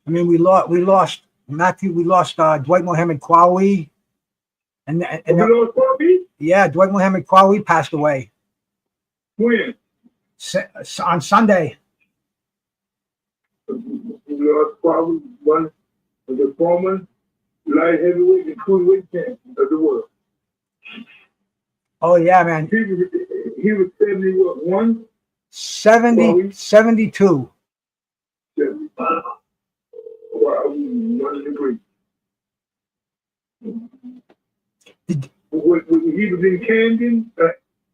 I mean, we lost Matthew. We lost Dwight Mohammed Kwawi, and We lost Bobby? yeah, Dwight Mohammed Kwawi passed away When? on Sunday. We lost Bobby, one of the former light heavyweight and cruiserweight champions of the world. Oh yeah, man. He was 70 what, one? 72. 75. Wow, one of the great. He was in Camden.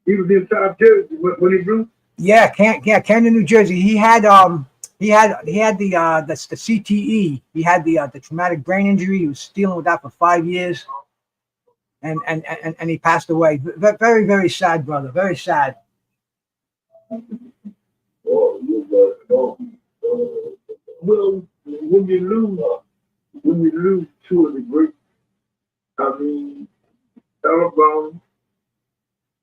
He was in South Jersey when he blew. Yeah, Camden, New Jersey. He had the CTE. He had the traumatic brain injury. He was dealing with that for 5 years, and he passed away. Very, very sad, brother. Very sad. Well, when you lose two of the greats, I mean, Alabama.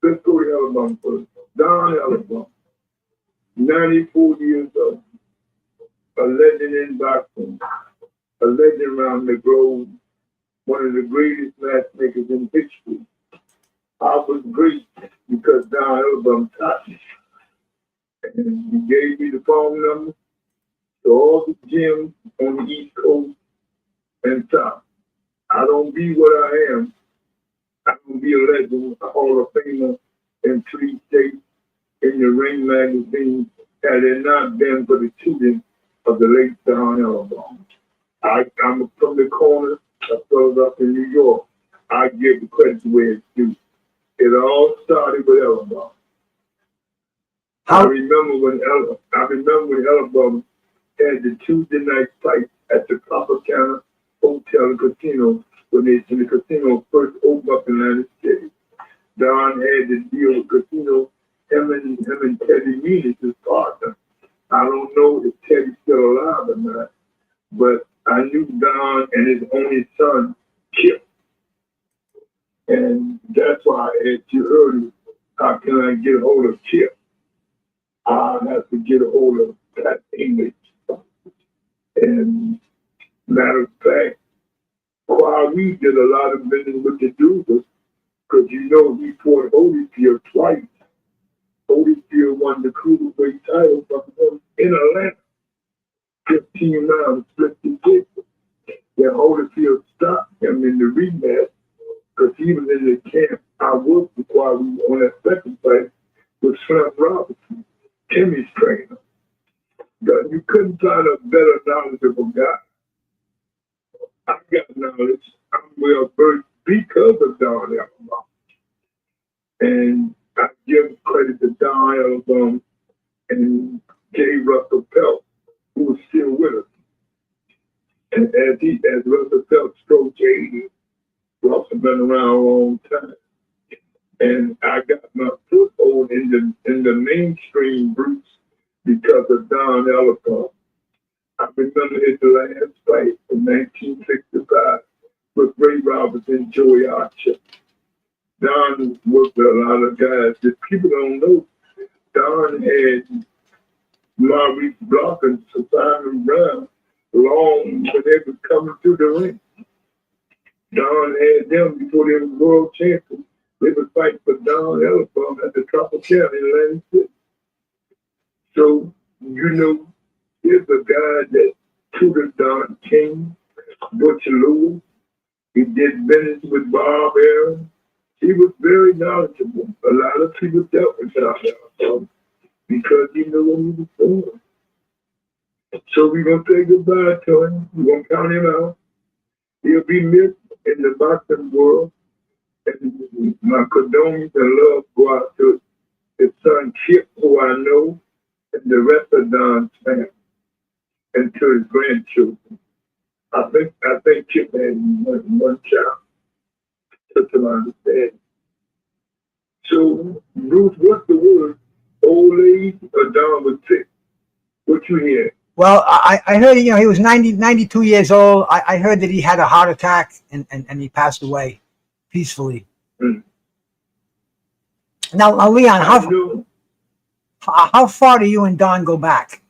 Let's go to Alabama first. Don Alabama, 94 years old, a legend in boxing, a legend around the globe, one of the greatest matchmakers in history. I was great because Don Alabama taught me. And he gave me the phone number to all the gyms on the East Coast and South. I don't be what I am. I don't be a legend, a Hall of Famer in 3 states in the Ring magazine had it not been for the shooting of the late Don Alabama. I'm from the corner of Philadelphia, New York. I give the credit where it's due. It all started with Alabama. I remember when Alabama had the Tuesday night fight at the Tropicana Hotel and Casino when the casino first opened up in Atlantic City. Don had the deal with casino, him and Teddy Means, his partner. I don't know if Teddy's still alive or not, but I knew Don and his only son, Kip. And that's why I asked you earlier, how can I get a hold of Kip? I have to get a hold of Pat English. And matter of fact, while we did a lot of business with the Dugars, because you know he fought Holyfield twice. Holyfield won the cruiserweight title from him in Atlanta. 15 rounds, split decision. Then Holyfield stopped him in the rematch because he was in the camp I worked with while we were on that second fight with Slim Robinson, Timmy's trainer. You couldn't find a better knowledgeable guy. I got knowledge. I'm well versed because of Don Alabama. And I give credit to Don Alabama and J. Russell Phelps, who was still with us. And as Russell Phelps stroked 80, Russell been around a long time. And I got my foothold in the mainstream groups because of Don Alabama. I remember his last fight in 1965 with Ray Roberts and Joey Archer. Don worked with a lot of guys that people don't know. Don had Maurice Block and Simon Brown long when they was coming through the ring. Don had them before they were world champions. They would fight for Don Alabama at the Tropicana in Atlantic City. So, you know, here's a guy that tutored Don King, Butcher Lewis. He did business with Bob Aaron. He was very knowledgeable. A lot of people dealt with Don Alabama because he knew what he was doing. So we're going to say goodbye to him. We're going to count him out. He'll be missed in the boxing world. And my condolences and love go out to his son Chip, who I know, and the rest of Don's family, and to his grandchildren. I think Chip had one child, just to understand. So, Bruce, what's the word? Old age or Don was sick? What you hear? Well, I heard, he was 92 years old. I heard that he had a heart attack and he passed away peacefully. Mm. Now, Leon, how far do you and Don go back?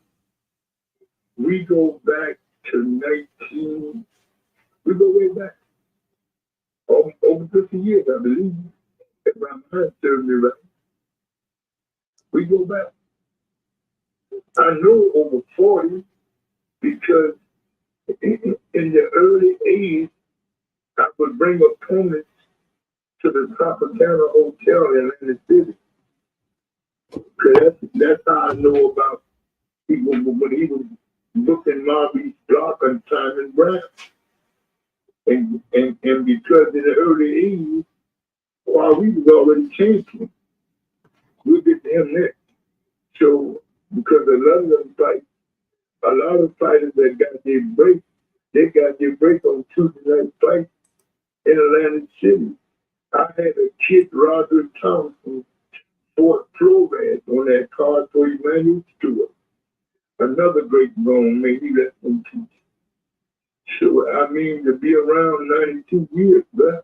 We go back to 19, we go way back. Over 50 years, I believe. If my mind serves me right. We go back. I know over 40 because in the early 80s, I would bring opponents to the Tropicana Hotel in Atlantic City. That's how I know about people when he was looking Maurice Clark and Simon Brown. And because in the early 80s, while we was already changing, we get to him next. So because a lot of them fight, a lot of fighters that got their break, they got their break on Tuesday night fight in Atlantic City. I had a kid, Roger Thompson, Fort Flores on that card for Emmanuel Stewart. Another great grown man, he left in peace. So, I mean, to be around 92 years, bro,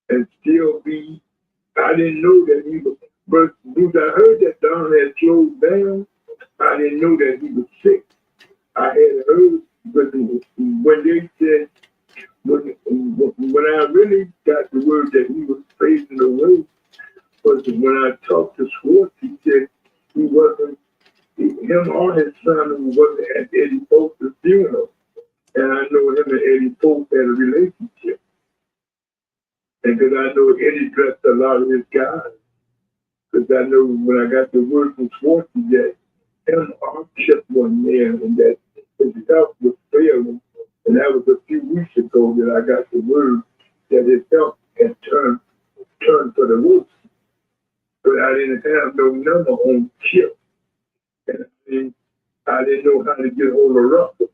and still be, I didn't know that he was, but because I heard that Don had slowed down, I didn't know that he was sick. I had heard, but when they said, when I really got the word that he was fading away, was when I talked to Schwartz, he said he wasn't, him or his son wasn't at Eddie Folks' funeral. And I know him and Eddie Folks had a relationship. And because I know Eddie dressed a lot of his guys. Because I know when I got the word from Schwartz that him or Chip wasn't there and that his health was failing. And that was a few weeks ago that I got the word that his health had turned for the worse. But I didn't have no number on Chip. And I didn't know how to get hold of Russell.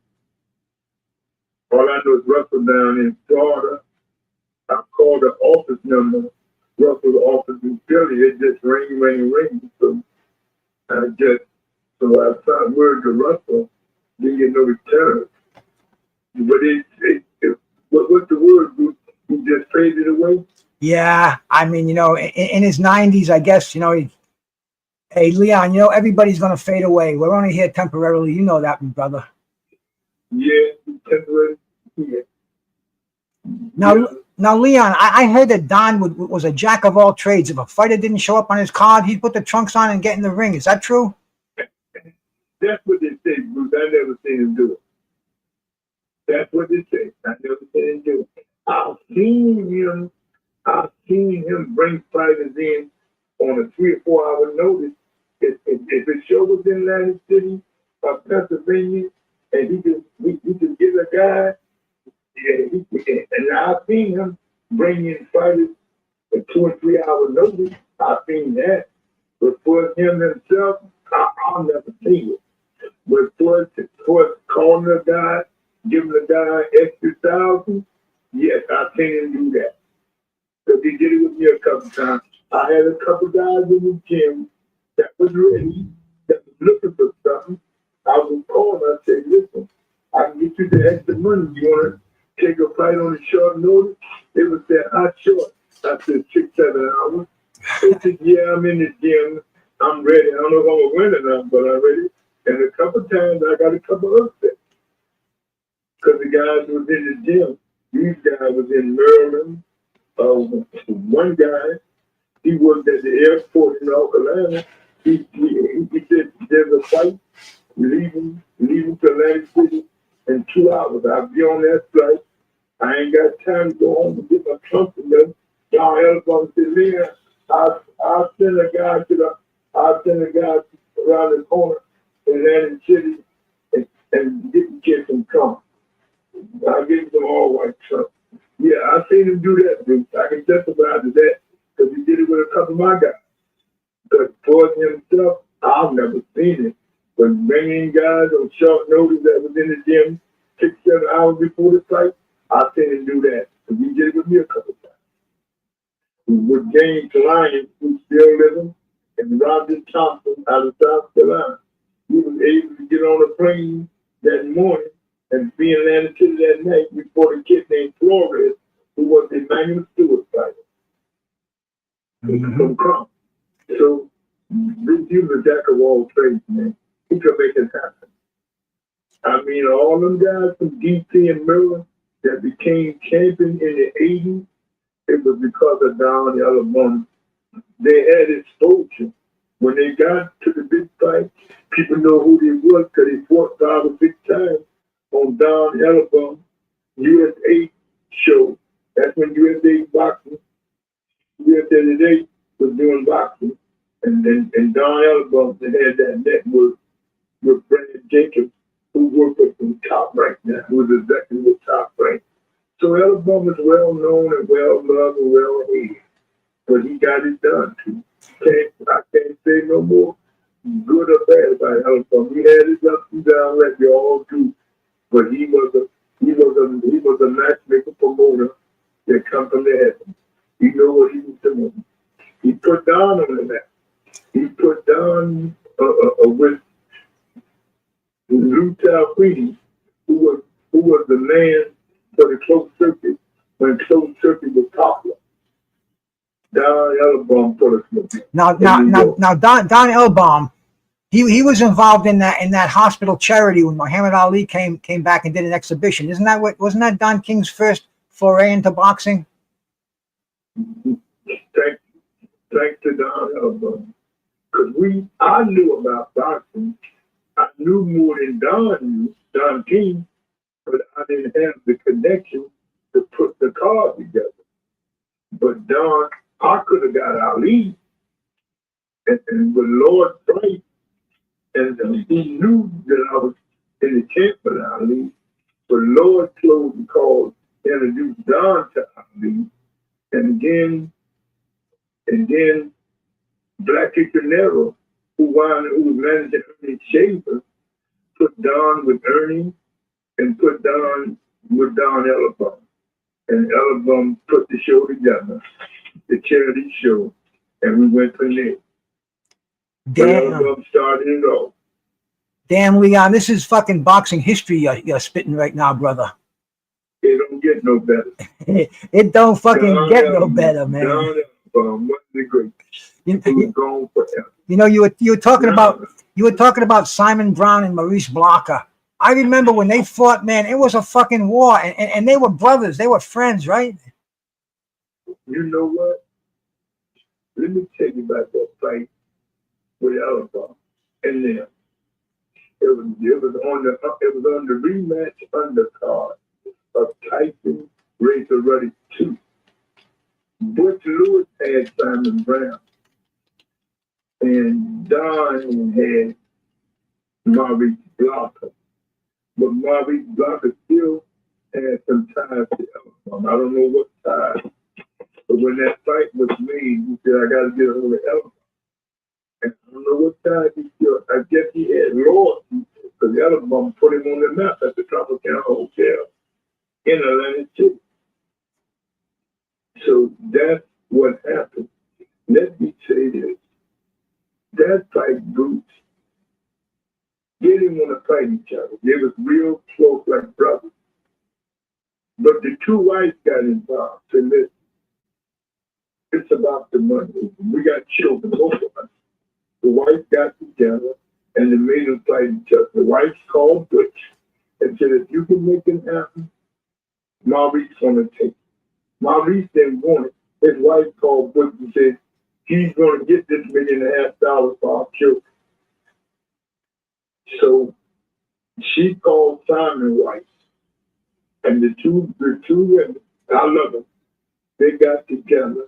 All I know is Russell down in Florida. I called the office number, Russell's office in Philly. It just ring. So I found word to Russell, didn't get no return. But what's the word? He just faded away? Yeah, I mean, in his 90s, I guess, hey, Leon, everybody's going to fade away. We're only here temporarily. You know that, my brother. Yeah, temporarily. Yeah. Now, Leon, I heard that Don was a jack of all trades. If a fighter didn't show up on his card, he'd put the trunks on and get in the ring. Is that true? That's what they say, Bruce. I never seen him do it. That's what they say. I never seen him do it. I've seen him bring fighters in on a 3 or 4 hour notice. If the show was in Atlantic City or Pennsylvania, and he could get a guy, and I've seen him bring in fighters at 2 or 3 hour notice. I've seen that. But for him himself, I've never seen it. But for calling a guy, giving the guy extra $1,000, yes, I've seen him do that. Because he did it with me a couple times. I had a couple guys in the gym that was ready, that was looking for something. I would call and I said, listen, I can get you the extra money. You want to take a fight on a short notice? They would say, how short? I said, 6-7 hours. They said, yeah, I'm in the gym. I'm ready. I don't know if I'm going to win or not, but I'm ready. And a couple times I got a couple upsets. Because the guys was in the gym. These guys was in Maryland. One guy, he worked at the airport in North Carolina. He said, there's a fight, leaving to Atlantic City in 2 hours. I'll be on that flight. I ain't got time to go home and get my trunk and them. Y'all help on said, Leon, I'll send a guy around the corner in Atlantic City and get the kid some trunk. I'll give him some all white trunk. Yeah, I've seen him do that, Bruce. I can testify to that because he did it with a couple of my guys. But for himself, I've never seen it. But bringing guys on short notice that was in the gym 6-7 hours before the fight, I've seen him do that. And he did it with me a couple of times. With James Lyons, who's still living, and Roger Thompson out of South Carolina. He was able to get on a plane that morning and be in Atlantic City that night before the kid named Flores, who was the Emmanuel Stewart fighter. So, Bruce, he was a jack of all trades, man. He could make it happen. I mean, all them guys from DC and Maryland that became champion in the 80s, it was because of Don Alabama. They had exposure. When they got to the big fight, people know who they was because they fought 5 or 6 times on Don Alabama USA show. That's when USA Boxing, USA Today was doing boxing. And Don Alabama had that network with Brandon Jenkins, who worked at the top rank now, who was executive top rank. So Alabama's well known and well loved and well hated. But he got it done too. I can't say no more good or bad about Alabama. He had his ups and downs like we all do. But he was a matchmaker promoter that come from the heavens. He knew what he was doing. He put Don on the map. He put Don with Lou Talquini, who was the man for the closed circuit when closed circuit was popular. Don Elbaum put us in. Now, Don Elbaum, he was involved in that hospital charity when Muhammad Ali came back and did an exhibition. Wasn't that Don King's first foray into boxing? Thanks to Don Elbaum, because I knew about boxing. I knew more than Don King, but I didn't have the connection to put the card together. But Don, I could have got Ali, and with Lord Price, and he knew that I was in the camp with Ali, but Lord closed the call, introduced Don to Ali, and then Blackie Canero, who was managing Ernie Shaver, put Don with Ernie and put Don with Don Elbaum. And Elbaum put the show together, the charity show, and we went from there. Damn. Elbaum started it all. Damn, Leon, this is fucking boxing history you're spitting right now, brother. It don't get no better. It don't fucking get no better, man. Don Elbaum was the great. He was gone forever. You know, you were talking about Simon Brown and Maurice Blocker. I remember when they fought, man, it was a fucking war, and they were brothers, they were friends, right? You know what? Let me tell you about that fight with Elbaum and them. It was on the rematch undercard of Tyson Razor Ruddy 2. Butch Lewis had Simon Brown, and Don had Maurice Blocker. But Maurice Blocker still had some ties to Elbaum. I don't know what ties. But when that fight was made, he said, I got to get a hold of Elbaum. And I don't know what ties he still. I guess he had loyalty because Elbaum put him on the map at the Tropicana Hotel in Atlantic City. So that's what happened. Let me say this. That fight, Boots, they didn't want to fight each other. They was real close like brothers. But the two wives got involved. So listen, it's about the money. We got children, both of us. The wives got together and they made them fight each other. The wives called Butch and said, if you can make it happen, Maurice gonna take it. Maurice didn't want it. His wife called Butch and said, he's gonna get this $1.5 million for our children. So she called Simon Rice, and the two women, I love them, they got together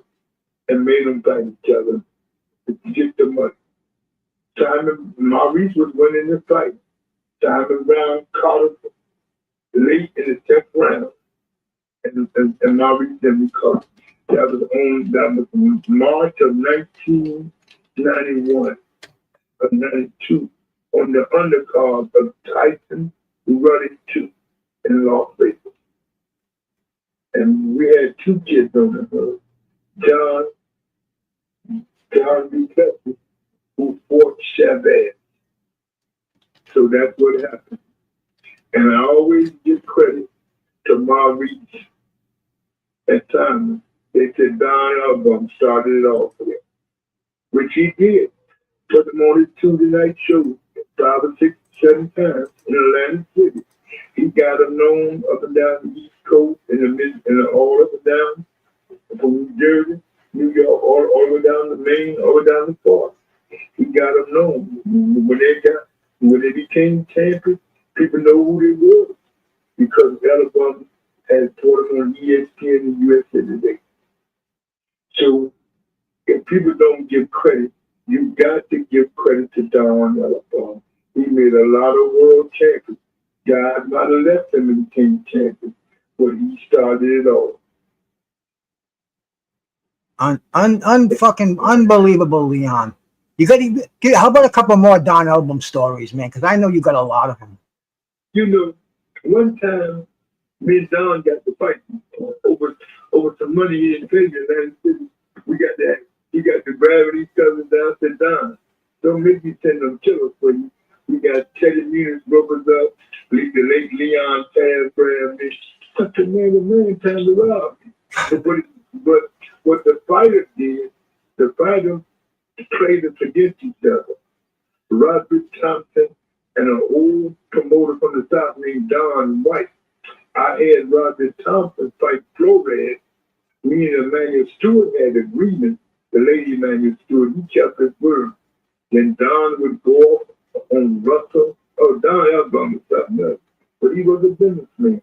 and made them fight each other to get the money. Maurice was winning the fight. Simon Brown caught him late in the 10th round, and Maurice didn't caught him. That was March of 1991 or 92 on the undercard of Tyson Ruddy 2 in Las Vegas. And we had 2 kids on the hood. John B. Kessler, who fought Chavez. So that's what happened. And I always give credit to Maurice and Simon. They said Don Elbaum started it all for them, which he did. Put them on his Tuesday night show 5 or 6, 7 times in Atlantic City. known up and down the East Coast and all up and down from New Jersey, New York, all the way down to Maine, all the way down to Florida. He got them known. When they became champions, people know who they were because Alabama has taught them on ESPN and USA Today. So if people don't give credit, you got to give credit to Don Alabama. He made a lot of world champions. God might have left him and became champion, but he started it all. Fucking unbelievable, Leon. You got to, how about a couple more Don Album stories, man? Because I know you got a lot of them. You know, one time, me and Don got to fight over some money he didn't pay me. We got that. He got to grabbing each other down. I said, Don, don't make me send them killers for you. We got Teddy Munis brothers up. The late Leon Taz, me. I said, man, the man time to rob me. But what the fighters did, the fighters played us against each other. Roderick Thompson and an old promoter from the South named Don White. I had Roderick Thompson fight Flores. Me and Emmanuel Stewart had agreement. The lady Emmanuel Stewart, he kept his word. Then Don would go off on Russell. Oh, Don Alabama was something else. But he was a businessman.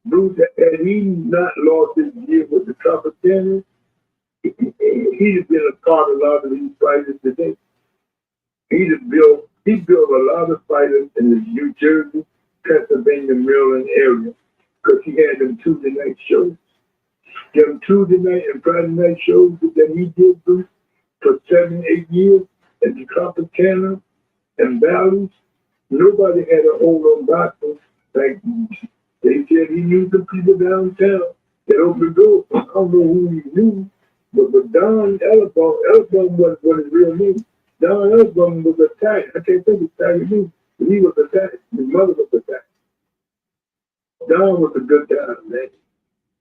Bruce, had he not lost his year with the Tropicana, he'd have been a part of a lot of these fighters today. He built a lot of fighters in the New Jersey, Pennsylvania, Maryland area because he had them Tuesday night shows. Them Tuesday night and Friday night shows that he did for 7-8 years at the Tropicana and Valleys. Nobody had a hold on boxing like they said. He knew the people downtown that opened doors. I don't know who he knew, but Don Alabama wasn't what his real name. Don Alabama was Italian. I can't think of Italian name, but he was Italian. His mother was Italian. Don was a good guy, man.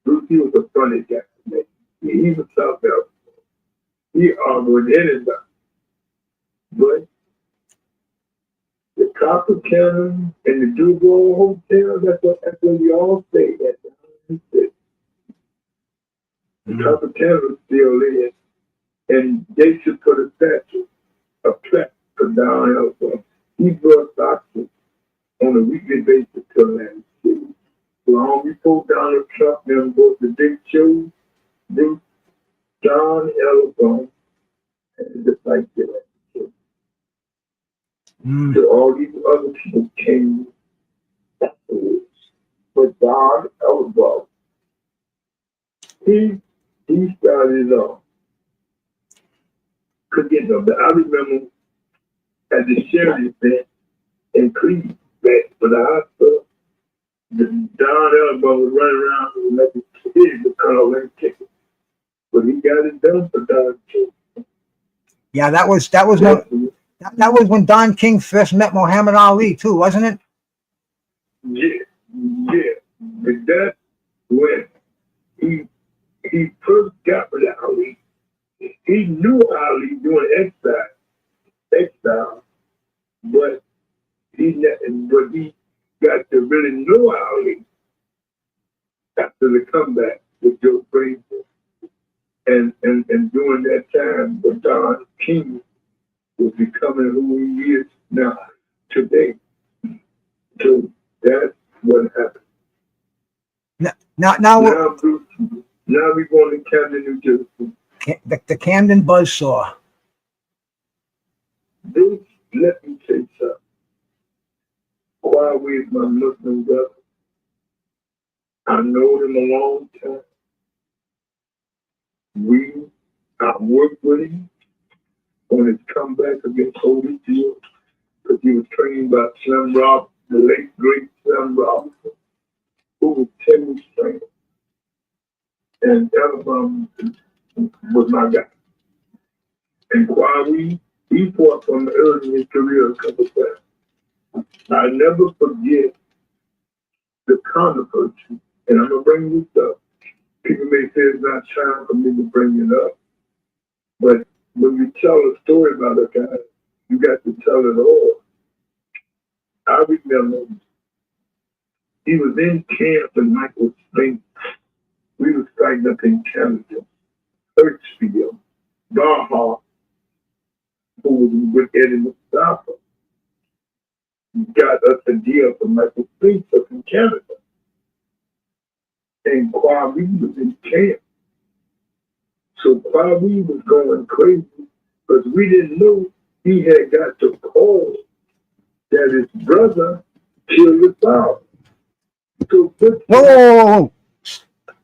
Bruce, he was a funny guy, man. He was South Africa. He argued with anybody. But the Copper Cannon and the Duval Hotel, that's where we all stayed at. The Copper Cannon still is. And they should put a statue, a plaque for Don Alabama. He brought boxing on a weekly basis to Atlantic City. Long before Donald Trump and both the big shows, Bruce, Don Alabama, and just like that. So all these other people came afterwards. But Don Alabama, he started it off. Could get them. I remember at the charity event in Cleveland, back for the hospital, Don Alabama was running around and let the kids call and tickets. But he got it done for Don King. Yeah, that was when Don King first met Muhammad Ali too, wasn't it? Yeah. But that's when he first got with Ali. He knew Ali doing exile, but he got to really know Ali after the comeback with Joe Frazier. And during that time, but Don King was becoming who he is now, today. So that's what happened. Now we're going to Camden, New Jersey. The Camden Buzzsaw. Bruce, let me say something. Huawei is my Muslim brother. I know him a long time. I worked with him on his comeback against Holyfield because he was trained by Slim Robinson, the late great Slim Robinson, who was Timmy's trainer. And Alabama was my guy. And Huawei, he fought from early in his career a couple times. I never forget the controversy, and I'm going to bring this up. People may say it's not time for me to bring it up, but when you tell a story about a guy, you got to tell it all. I remember He was in camp in Michael Spring. We was fighting up in Canada, Birchfield, Barhart, who was with Eddie Mustafa, got us a deal from Michael Spring up in Canada. And Kwame was in camp. So Kwame was going crazy because we didn't know he had got the call that his brother killed his father. So Whoa.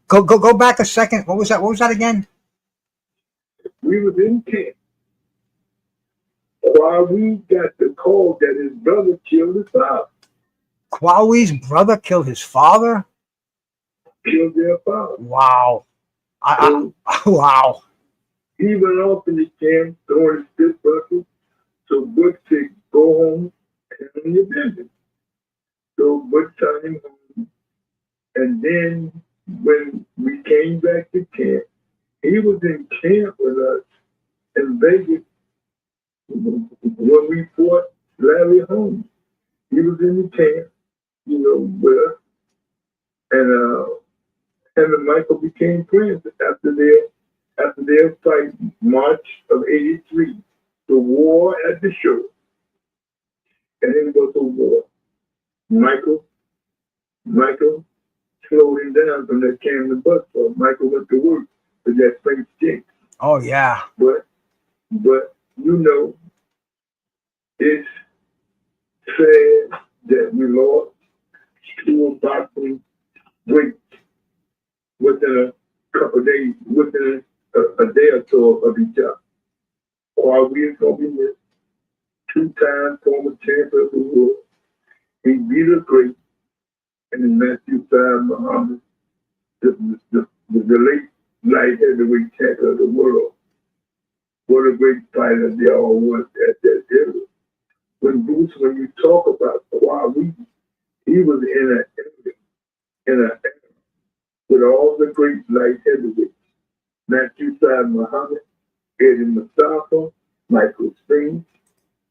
Go back a second. What was that? What was that again? we was in camp. Kwame got the call that his brother killed his father. Kwawe's brother killed his father? Killed their father. Wow. Wow. He went off in the camp throwing his spit bucket. So Butch said, go home and handle your business. So Butch sent him home. And then when we came back to camp, he was in camp with us in Vegas when we fought Larry Holmes. He was in the camp, with us. And him and Michael became friends after their fight, March of '83, the war at the show. And it was a war. Michael slowed him down from that Camden bus stop. Michael went to work with that Frank Stinks. Oh yeah. But it's sad that we lost two boxing greats within a couple of days, within a day or so of each other. Or we're going to be missed. Two-time former champion of the world. He beat a great, and then Matthew Syed Muhammad, the late light heavyweight champion of the world. What a great fighter they all was at that era. When you talk about Kwame, he was in a era with all the great light heavyweights. Matthew Syed Muhammad, Eddie Mustafa, Michael Spring,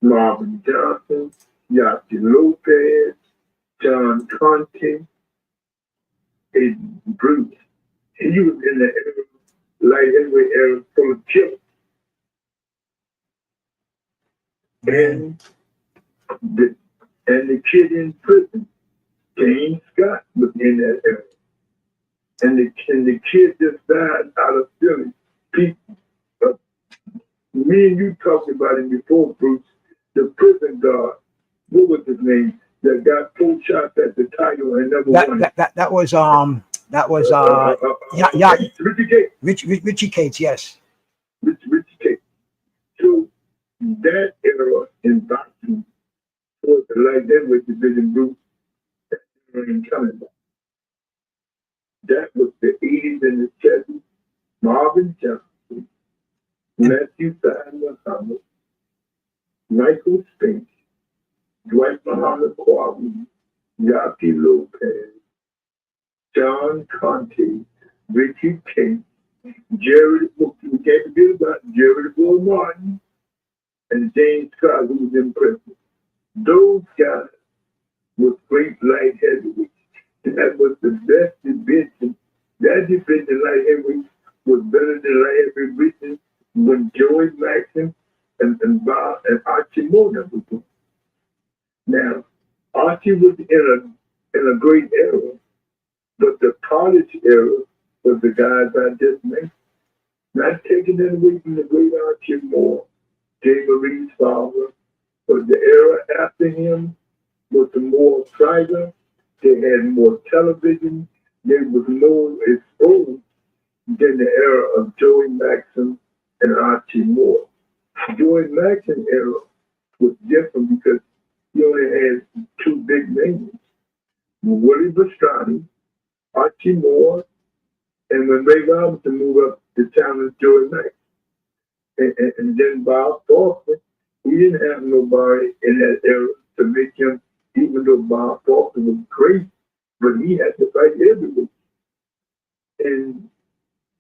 Marvin Johnson, Yossi Lopez, John Conte, and Bruce. He was in the era, light heavyweight era full of killers. And the kid in prison, James Scott, was in that era. And the kid just died out of Philly. Me and you talked about it before, Bruce. The prison guard, what was his name? That got 4 shots at the title and never won. That was Richie Cates. Richie Cates, yes. Richie Cates. So that era in boxing was like that with Division Bruce and coming back. That was the 80s and the 70s. Marvin Johnson, Matthew Syed Muhammad, Michael Spinks, Dwight Muhammad Kwame, Yossi Lopez, John Conte, Richie Cates, Jerry, we can't forget about Jerry Bull Martin, and James Scott, who was in prison. Those guys were great light heavyweights. That was the best division. That division light heavyweight was better than light heavyweight when Joey Maxson and Bob and Archie Morgan was doing. Now, Archie was in a great era, but the college era was the guys I just mentioned. Not taking it away from the great Archie Moore, Jay Marie's father, but the era after him was the more private. They had more television. There was more exposed than the era of Joey Maxson and Archie Moore. Joey Maxson era was different because he only had 2 big names. Willie Pastrana, Archie Moore, and when Ray Robinson moved up to challenge Joey Maxson. And then Bob Faulkner, we didn't have nobody in that era to make him, even though Bob Faulkner was great, but he had to fight everyone. And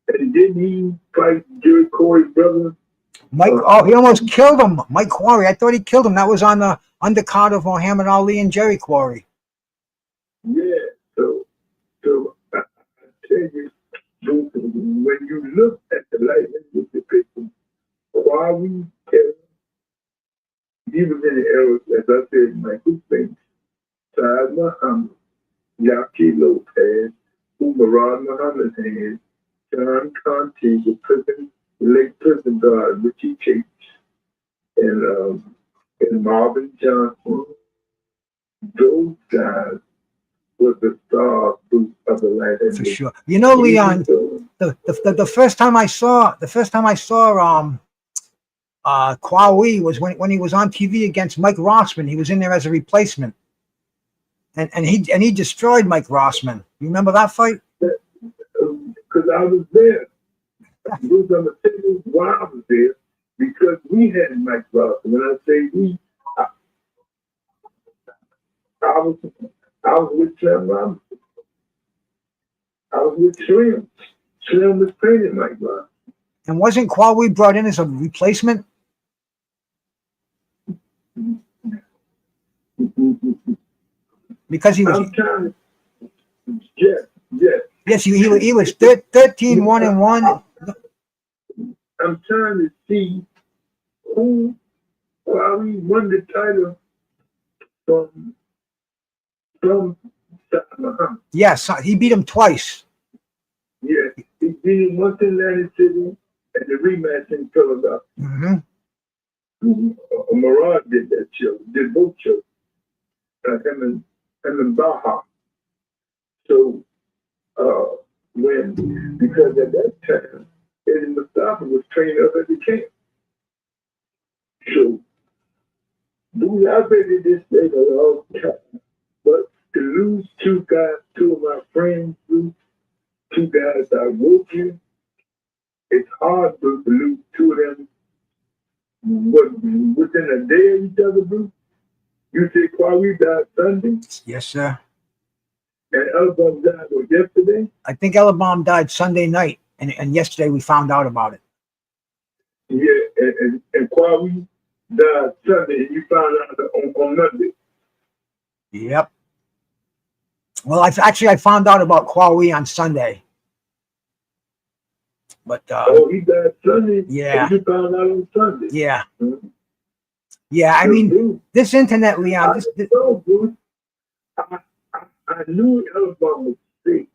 didn't he fight Jerry Corey's brother? Mike, he almost killed him. Mike Quarry. I thought he killed him. That was on the undercard of Muhammad Ali and Jerry Quarry. Yeah, when you look at the likeness with the picture, Huawei, even in the era, as I said, Michael Spence, Saad Muhammad, Yaqui Lopez, Umarad Muhammad had, John Conte, the prison, late prison guard, Richie Chase, and Marvin Johnson. Those guys were the star of the light. For sure. You know, Leon, the first time I saw Huawei was when he was on TV against Mike Rossman. He was in there as a replacement. And he destroyed Mike Rossman. You remember that fight? Because I was there. I'm gonna tell you why I was there, because we had Mike Rossman. When I say we, I was with Slim Robinson. I was with Slim. Slim was training Mike Rossman. And wasn't Huawei brought in as a replacement? Because he was. I'm trying to, yes. Yes, he was 13-1-1. I'm trying to see who Huawei won the title from Saad Muhammad. Yes, he beat him twice. Yeah, he beat him once in Atlantic City and the rematch in Philadelphia. Mm-hmm. Murad did both shows. Him and Baha. So, because at that time, Eddie Mustafa was trained up at the camp. So, I bet this thing a long time. But to lose two of my friends, two guys I worked with, it's hard to lose two of them within a day of each other, Bruce. You say Huawei died Sunday? Yes, sir. And Elbom died yesterday? I think Elbom died Sunday night, and yesterday we found out about it. Yeah, and Huawei died Sunday, and you found out on Monday. Yep. Well, I found out about Huawei on Sunday. But he died Sunday? Yeah. And you found out on Sunday? Yeah. Mm-hmm. Yeah, I mean, this internet, Leon. I knew Elbom was sick,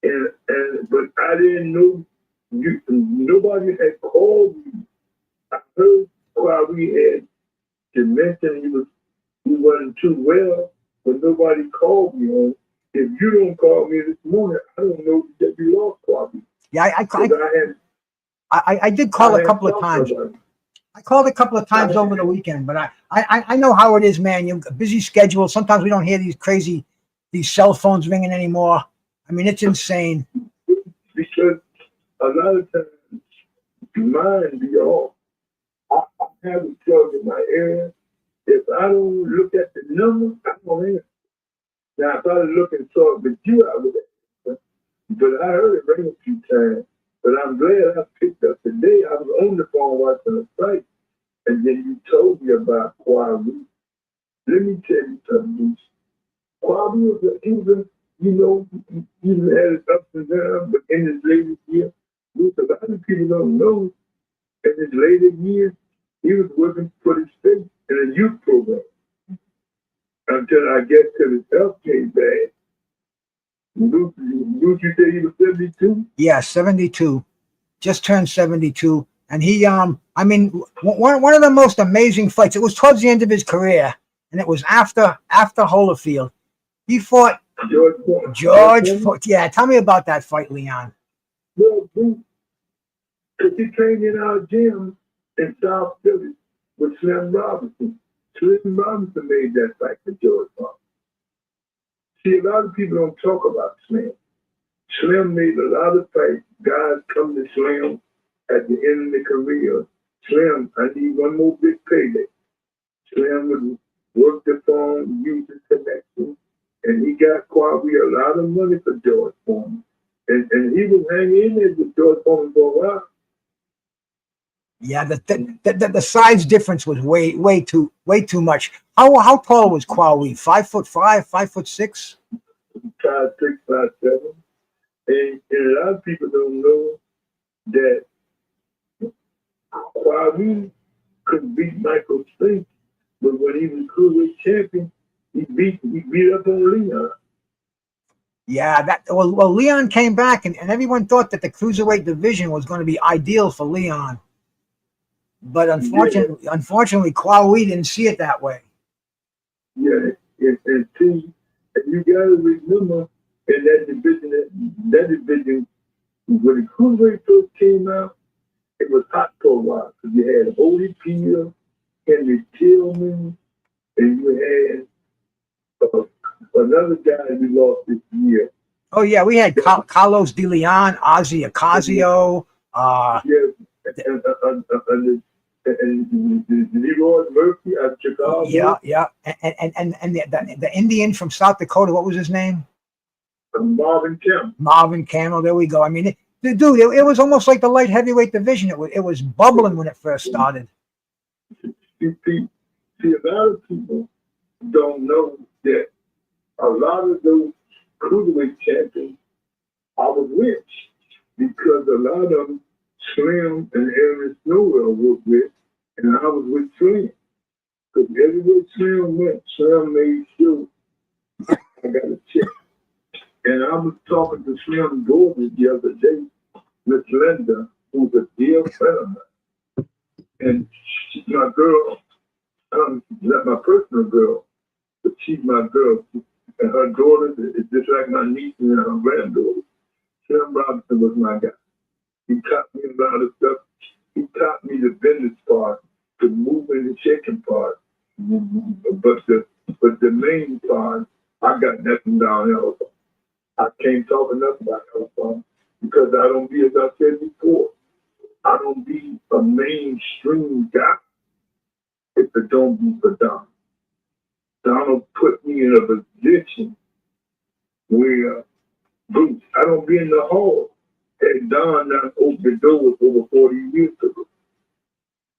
but I didn't know nobody had called me. I heard Huawei had mentioned he wasn't too well, but nobody called me on. If you don't call me this morning, I don't know that you lost Huawei. Yeah, I did call a couple of times. I called a couple of times over the weekend, but I know how it is, man. You're a busy schedule. Sometimes we don't hear these cell phones ringing anymore. I mean, it's insane. Because a lot of times, mine be off. I have a plug in my area. If I don't look at the number, I don't answer. Now, if I look and saw the you, I would answer. But I heard it ring a few times. But I'm glad I picked up today. I was on the phone watching the fight, and then you told me about Huawei. Let me tell you something. Huawei was he had his ups and downs, but in his later years, a lot of people don't know, in his later years, he was working for the state in a youth program. Until I get to his health came bad. Luke, you say he was 72? Yeah, 72. Just turned 72. And he, I mean, one of the most amazing fights, it was towards the end of his career, and it was after Holyfield. He fought George. Yeah, tell me about that fight, Leon. Well, because he trained in our gym in South Philly with Slim Robinson. Slim Robinson made that fight for George Foreman. See, a lot of people don't talk about Slim. Slim made a lot of fights. Guys come to Slim at the end of the career. Slim, I need one more big payday. Slim would work the phone, use the connection, and he got Huawei a lot of money for George Foreman. And he was hanging in there with George Foreman for a while. Yeah, the size difference was way too much. How tall was Huawei? 5'5", 5'6"? 5'6", 5'7". And a lot of people don't know that Kwame could beat Michael Spinks, but when he was cruiserweight champion, he beat up on Leon. Yeah, well, Leon came back, and everyone thought that the cruiserweight division was going to be ideal for Leon. But unfortunately, Kwame didn't see it that way. Yeah, and see, and you gotta remember in that division, when the cruiserweight first came out, it was hot for a while because you had Holyfield, Henry Tillman, and you had another guy we lost this year. Oh yeah, we had Carlos De Leon, Ozzy Ocasio. And Leroy Murphy out of Chicago. Yeah, and the Indian from South Dakota. What was his name? Marvin Campbell. Marvin Campbell. There we go. I mean, dude, it was almost like the light heavyweight division. It was bubbling when it first started. See, a lot of people don't know that a lot of those cruiserweight champions I was with because a lot of them Slim and Aaron Snowell was with, and I was with Slim. Because everywhere Slim went, Slim made sure I got a check. And I was talking to Slim's daughter the other day, Miss Linda, who's a dear friend of mine. And she's my girl. Not my personal girl, but she's my girl. And her daughter is just like my niece and her granddaughter. Slim Robinson was my guy. He taught me a lot of stuff. He taught me the business part, the moving and shaking part. But the main part, I got nothing down there. I can't talk enough about Alabama because I don't be, as I said before, I don't be a mainstream guy if it don't be for Don. Donald put me in a position where, Bruce, I don't be in the hall. And Don not opened the doors over 40 years ago.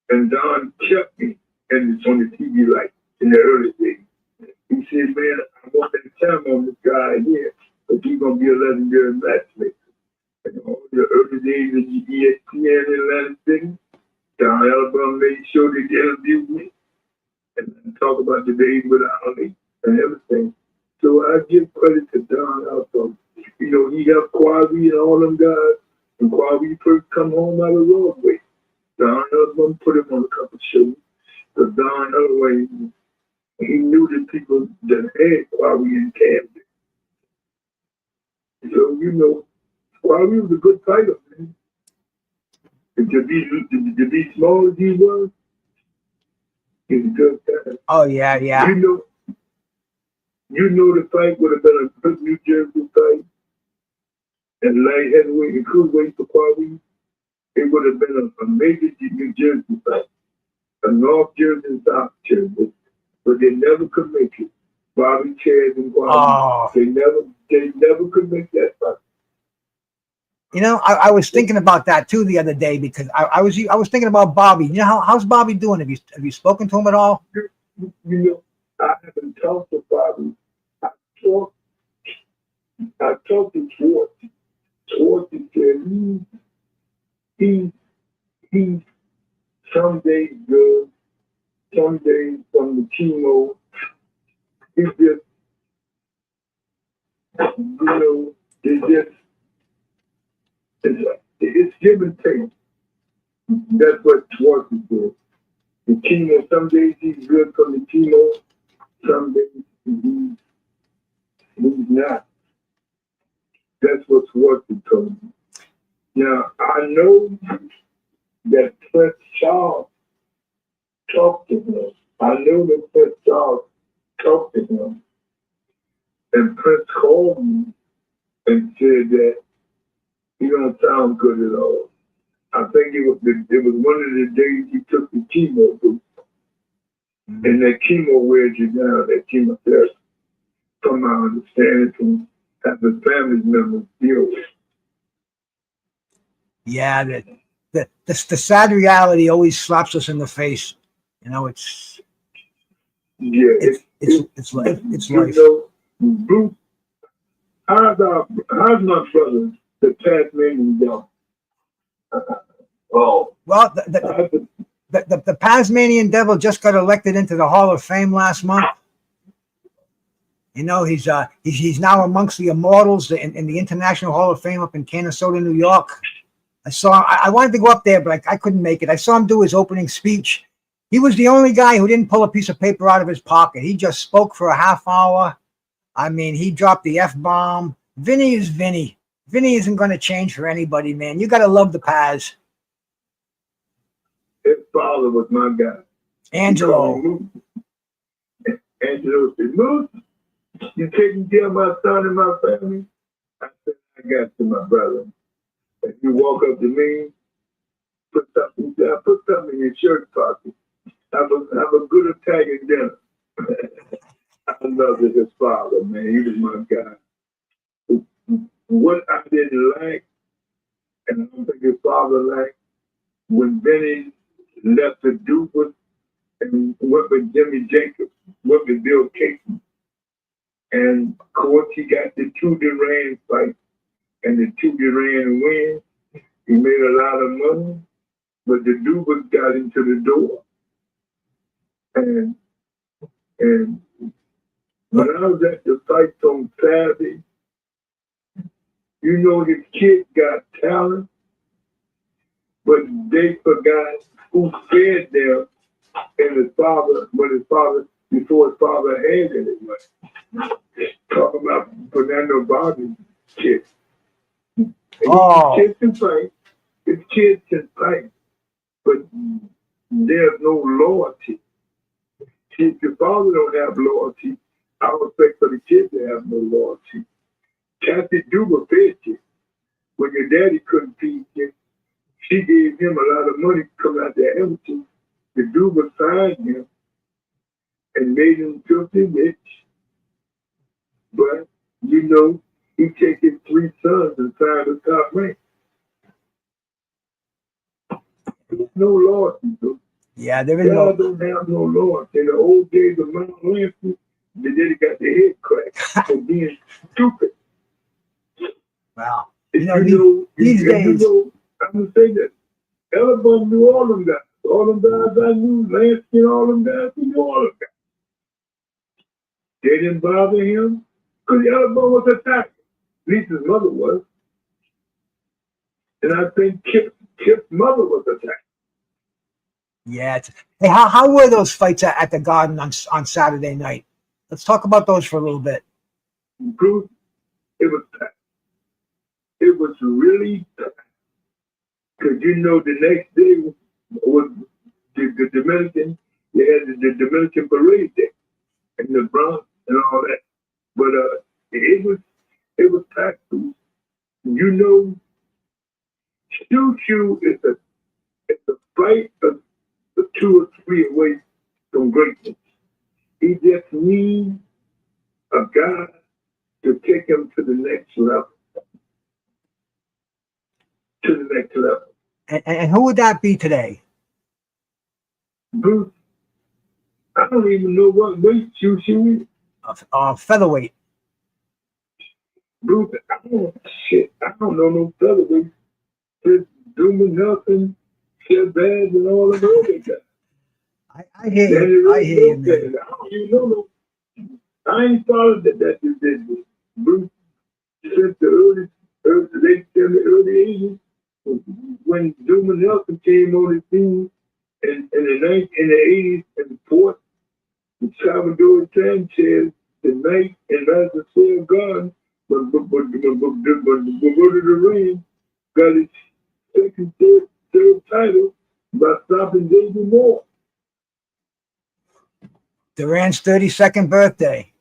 And Don kept me on the TV like in the early days. He said, man, I want that time on this guy here, but he's going to be a legendary matchmaker. And all the early days of the ESPN in Atlantic City, Don Alabama made sure they interviewed me and talk about the days with Ali and everything. So I give credit to Don also. You know, he helped Kwame and all them guys. And Kwame first come home out of Broadway. Don Alabama put him on a couple shows. Because Don Alabama, he knew the people that had Kwame in Camden. So, you know, Kwame was a good fighter, man. And to be small as he was, he's a good guy. Oh, yeah. You know the fight would have been a good New Jersey fight. And light heavyweight and cruiserweight for Kwame, it would have been a major New Jersey fight. A North Jersey and South Jersey. But they never could make it. Bobby Chaz and Kwame. Oh. They never could make that fight. You know, I was thinking about that too the other day because I was thinking about Bobby. You know, how's Bobby doing? Have you spoken to him at all? You know, I haven't talked to Bobby. I talked to Schwartz. Schwartz said he some days good, some days from the chemo. He just, you know, it's give and take. That's what Schwartz said. The chemo, some days he's good from the chemo, some days he's not. That's what Schwartz told me. Now, I know that Prince Charles talked to him. I know that Prince Charles talked to him. And Prince called me and said that he don't sound good at all. I think it was one of the days he took the chemo booth. And that chemo wears you down, that chemotherapy. From my understanding, from having family members deal with. Yeah, the sad reality always slaps us in the face. You know, it's life. You know, Bruce, how's my brother The Tasmanian devil. Oh, Well, I could- the Tasmanian Devil just got elected into the Hall of Fame last month. You know, he's now amongst the immortals in the International Hall of Fame up in Canastota, New York. I wanted to go up there, but I couldn't make it. I saw him do his opening speech. He was the only guy who didn't pull a piece of paper out of his pocket. He just spoke for a half hour. I mean, he dropped the F-bomb. Vinny is Vinny. Vinny isn't going to change for anybody, man. You got to love the Paz. his father was my guy. Angelo. He called me Moose. Angelo said, Moose, you taking care of my son and my family? I said, I got you, my brother. And you walk up to me, put something in your shirt pocket. Have a good Italian dinner. I loved his father, man. He was my guy. What I didn't like, and I don't think his father liked, when Benny left the Dupers and went with Jimmy Jacobs, went with Bill Casey. And of course, he got the two Duran fight, and the two Duran win. He made a lot of money, but the Dupers got into the door. And when I was at the fight on Saturday, you know his kid got talent, but they forgot who fed them and his father, before his father had anyone. Talking about Fernando Bobby's kid. Oh. His kids can fight, but there's no loyalty. If your father don't have loyalty, I would expect for the kids to have no loyalty. Kathy Duber fed you. When your daddy couldn't feed you, she gave him a lot of money to come out there empty. The Duber signed him and made him filthy rich. But, you know, he take his 3 sons and signed the top rank. There's no loyalty, though. Yeah, there is God no. don't have no loyalty. In the old days of Mount Lansing, they did got their head cracked for being stupid. Wow. If You know, these days. I'm gonna say that. Elabum knew all them guys. All them guys I knew, Lansing, all them guys, he knew all them guys. They didn't bother him because Elabum was attacked. At least his mother was. And I think Kip's mother was attacked. Yeah. Hey, how were those fights at the Garden on Saturday night? Let's talk about those for a little bit. Bruce, it was packed. It was really packed. Because you know the next day was the Dominican, they had the Dominican Parade Day in the Bronx and all that. But it was packed. You know, Choo is a fight of 2 or 3 away from greatness. He just needs a guy to take him to the next level. To the next level. And who would that be today? Bruce, I don't even know what weight Choo is. Featherweight. Bruce, I don't know no featherweight. Just Duma Nelson, Shabazz, and all of those guys. I hear you. I hear you, man. I don't even know. I ain't followed that you did this. Bruce, since the late 70s, early 80s, when Duma Nelson came on the scene in the 80s and fought with Salvador Sanchez, the night and Madison Square Garden, but go to the ring, got his second, third title by stopping Davey Moore. Duran's 32nd birthday.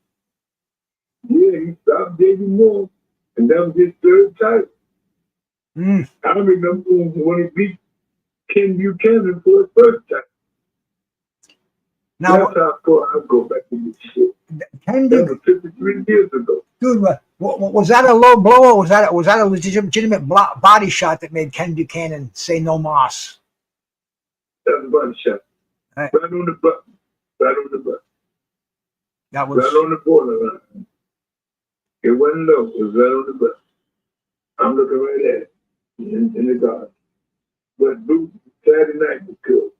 Yeah, he stopped Davey Moore, and that was his third title. I remember when he beat Ken Buchanan for his first time. Now, that's how far I go back to this shit. That was 53 years ago. Dude, was that a low blow, or was that a legitimate body shot that made Ken Buchanan say no mas? That was a body shot. Right on the button. Right on the button. That was right on the borderline. It wasn't low. It was right on the button. I'm looking right at it in the garden. But Bruce, Saturday night was good.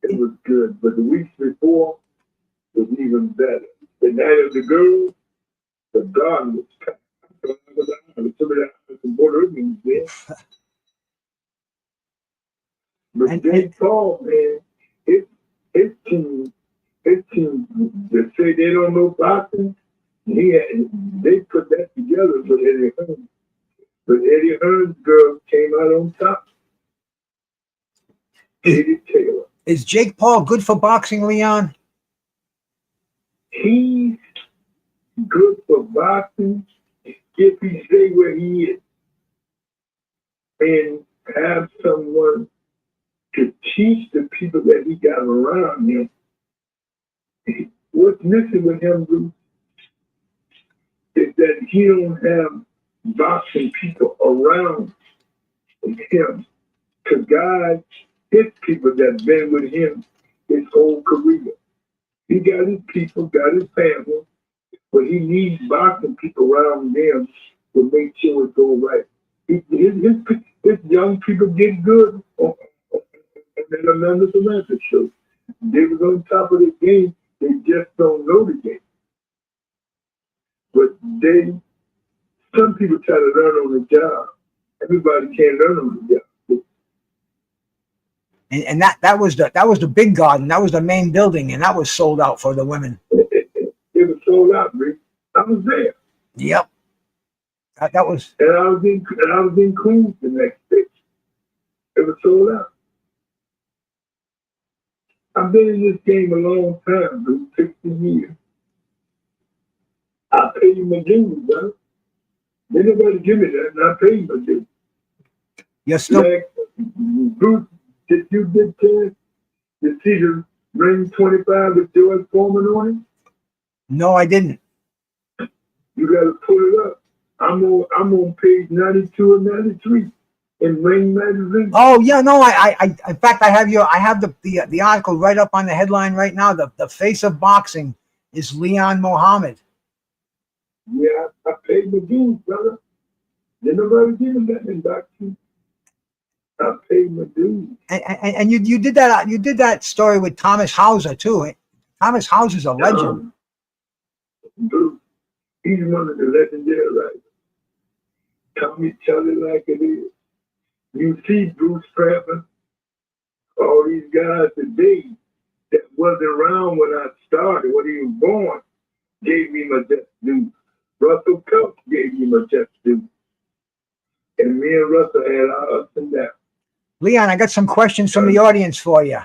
It was good. But the weeks before was even better. The night of the girls, the garden was packed. Some of the Puerto Ricans there. But Jake Paul, man, his team, that say they don't know boxing, they put that together with Eddie Hearn. But Eddie Hearn's girl came out on top. Katie Taylor. Is Jake Paul good for boxing, Leon? He's good for boxing if he stay where he is and have someone to teach the people that he got around him. What's missing with him, Bruce, is that he don't have boxing people around him to guide his people that's been with him his whole career. He got his people, got his family, but he needs boxing people around them to make sure it go right. His young people get good on that Amanda Samantha show. They was on top of the game. They just don't know the game. But some people try to learn on the job. Everybody can't learn on the job. And that was the big garden. That was the main building, and that was sold out for the women. It was sold out, Rick. I was there. Yep. That was. And I was in Queens the next day. It was sold out. I've been in this game a long time, dude, 60 years. I paid my dues, bro. Didn't nobody give me that, and I paid my dues. You're still. Like, Bruce, did you get to see the ring 25 with George Foreman on it? No, I didn't. You got to pull it up. I'm on page 92 and 93 in Ring Magazine. Oh yeah, no, I in fact I have the article right up on the headline right now. The face of boxing is Leon Muhammad. Yeah, I paid my dues, brother. Didn't nobody give me that in boxing. I paid my dues. And you did that story with Thomas Hauser too. Eh? Thomas Hauser's a legend. Dude, he's one of the legendary writers. Tommy tell it like it is. You see Bruce Trevor, all these guys today that wasn't around when I started, when he was born, gave me my just due. Russell Cup gave me my just due. And me and Russell had our ups and downs. Leon, I got some questions from the audience for you.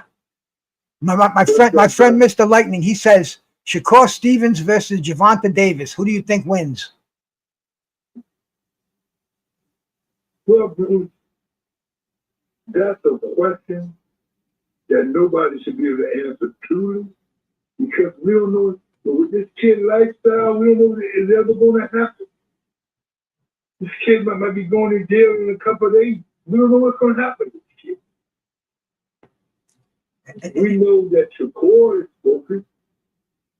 My friend, Mr. Lightning, he says, Shakur Stevens versus Gervonta Davis. Who do you think wins? Well, Bruce, that's a question that nobody should be able to answer truly, because we don't know, with this kid lifestyle, we don't know if it's ever going to happen. This kid might be going to jail in a couple of days. We don't know what's going to happen to this kid. We know that Shakur is focused.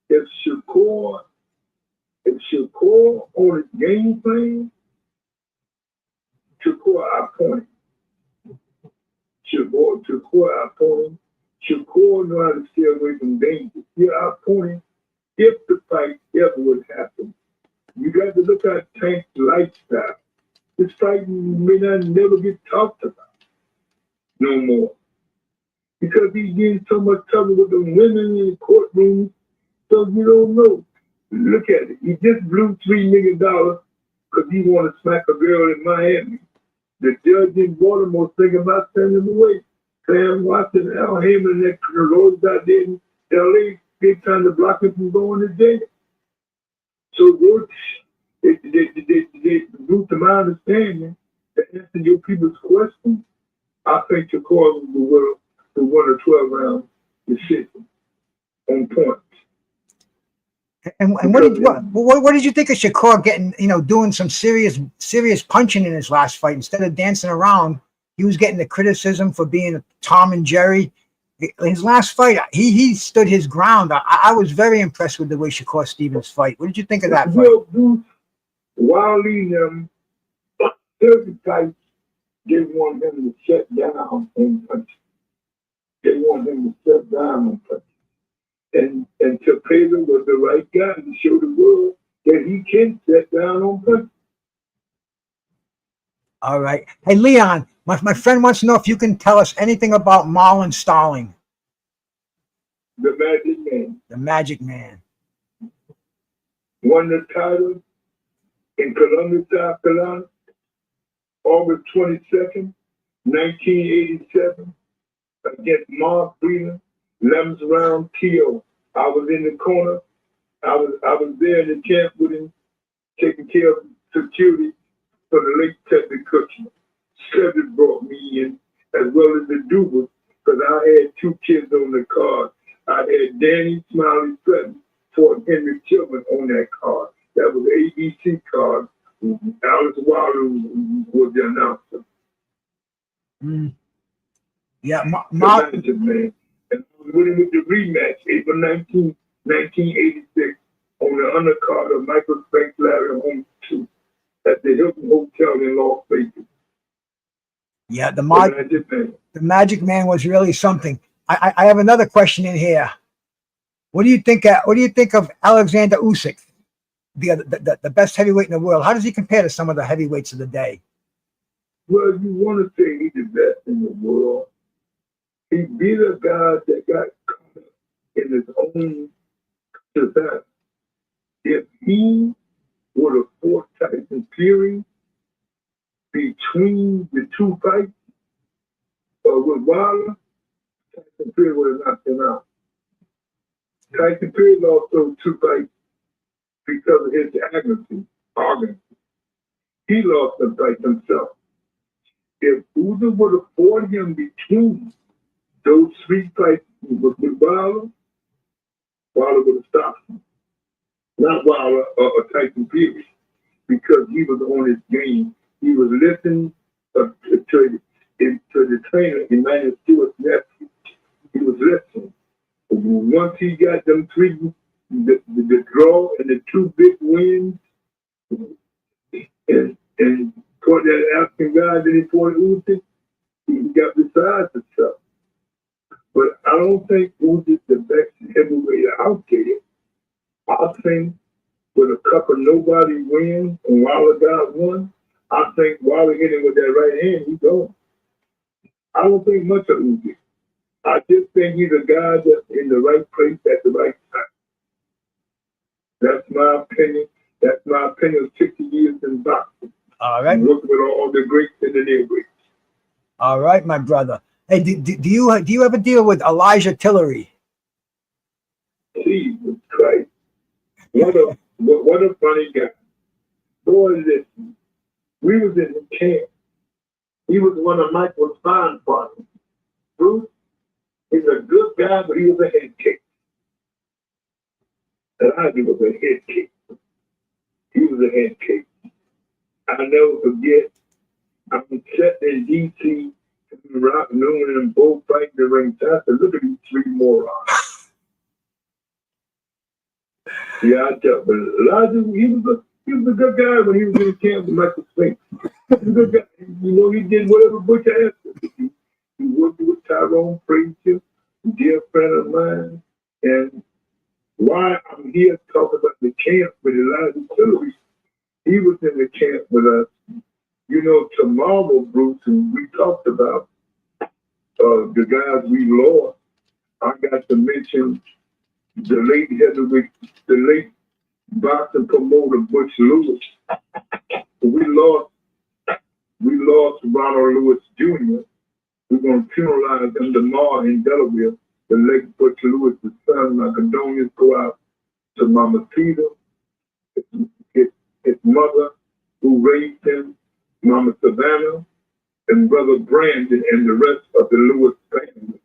If Shakur on his game plan, Shakur outpointed. Shakur outpointed. Shakur know how to stay away from danger. You're outpointed if the fight ever would happen. You got to look at Tank's lifestyle. This fight may not never get talked about no more, because he's getting so much trouble with the women in the courtroom, so you don't know. Look at it. He just blew $3 million because he wanted to smack a girl in Miami. The judge in Baltimore thinking about sending him away. Sam Watson, Al Heyman, and the roads out there in L.A., they're trying to block him from going to jail. So Bruce, to my understanding, to answer your people's question, I think Shakur will win a 12-round decision on points. And what did you think of Shakur getting, doing some serious punching in his last fight? Instead of dancing around, he was getting the criticism for being a Tom and Jerry. His last fight, he stood his ground. I was very impressed with the way Shakur Stevens fight. What did you think of that fight? Well, Bruce, Wiley certain types, they want him to shut down on country. They want him to shut down on country. And Taylor was the right guy to show the world that he can shut down on country. All right. Hey, Leon, my friend wants to know if you can tell us anything about Marlon Starling, The Magic Man the Magic Man. won the title in Columbus, South Carolina, August 22nd, 1987, against Mark Freeman, 11th round KO. I was in the corner. I was there in the camp with him, taking care of security for the late Teddy Cookie. Cedric brought me in, as well as the Dubas, because I had two kids on the card. I had Danny Smiley Sutton, Fort Henry Tillman on that card. That was the ABC card. Alice Wilder was the announcer. Mm. Yeah, The Magic Man. And I was with him with the rematch, April 19, 1986, on the undercard of Michael Spence Larry Holmes 2 at the Hilton Hotel in Las Vegas. Yeah, the The Magic Man was really something. I have another question in here. What do you think? What do you think of Alexander Usyk, the best heavyweight in the world? How does he compare to some of the heavyweights of the day? Well, you want to say he's the best in the world. He beat a guy that got caught up in his own success. If he would have fought Tyson Fury between the two fights, with Wilder, Tyson Fury would have knocked him out. Tyson Fury lost those two fights because of his arrogance. He lost the fight himself. If Usyk would have fought him between those three fights with Wilder, Wilder would have stopped him. Not Wilder or Tyson Fury, because he was on his game. He was listening to the trainer, Emmanuel Stewart's nephew. He was listening. Once he got them three, the draw and the two big wins, and fought that African guy that he fought Usyk, he got beside himself. But I don't think Usyk's the best heavyweight out there. I think with a couple nobody wins and Wilder got one, I think Wilder hit him with that right hand, he's gone. I don't think much of Usyk. I just think he's a guy that's in the right place at the right time. That's my opinion. That's my opinion of 60 years in boxing. All right. Working with all the greats and the near greats. All right, my brother. Hey, do you ever deal with Elijah Tillery? Jesus Christ. What a funny guy. Boy, listen. We was in the camp. He was one of Michael's fine partners. Bruce, he's a good guy, but he was a head case. Elijah was a head case. He was a head case. I'll never forget, I'm sitting in D.C., Rock Newman and both fighting the ring. I said, look at these three morons. Yeah, I tell you, but Elijah, he was a good guy when he was in camp with Michael Spence. He was a good guy. You know, he did whatever Butch asked him. He worked with Tyrone Frazier, a dear friend of mine. And why I'm here talking about the camp with Elijah Tillery, he was in the camp with us. You know, tomorrow, Bruce, and we talked about the guys we lost. I got to mention the late boxing promoter Butch Lewis. We lost Ronald Lewis Jr. We're going to funeralize him tomorrow in Delaware. The late Butch Lewis' son. My condolences go out to Mama Peter, his mother who raised him, Mama Savannah, and Brother Brandon, and the rest of the Lewis family.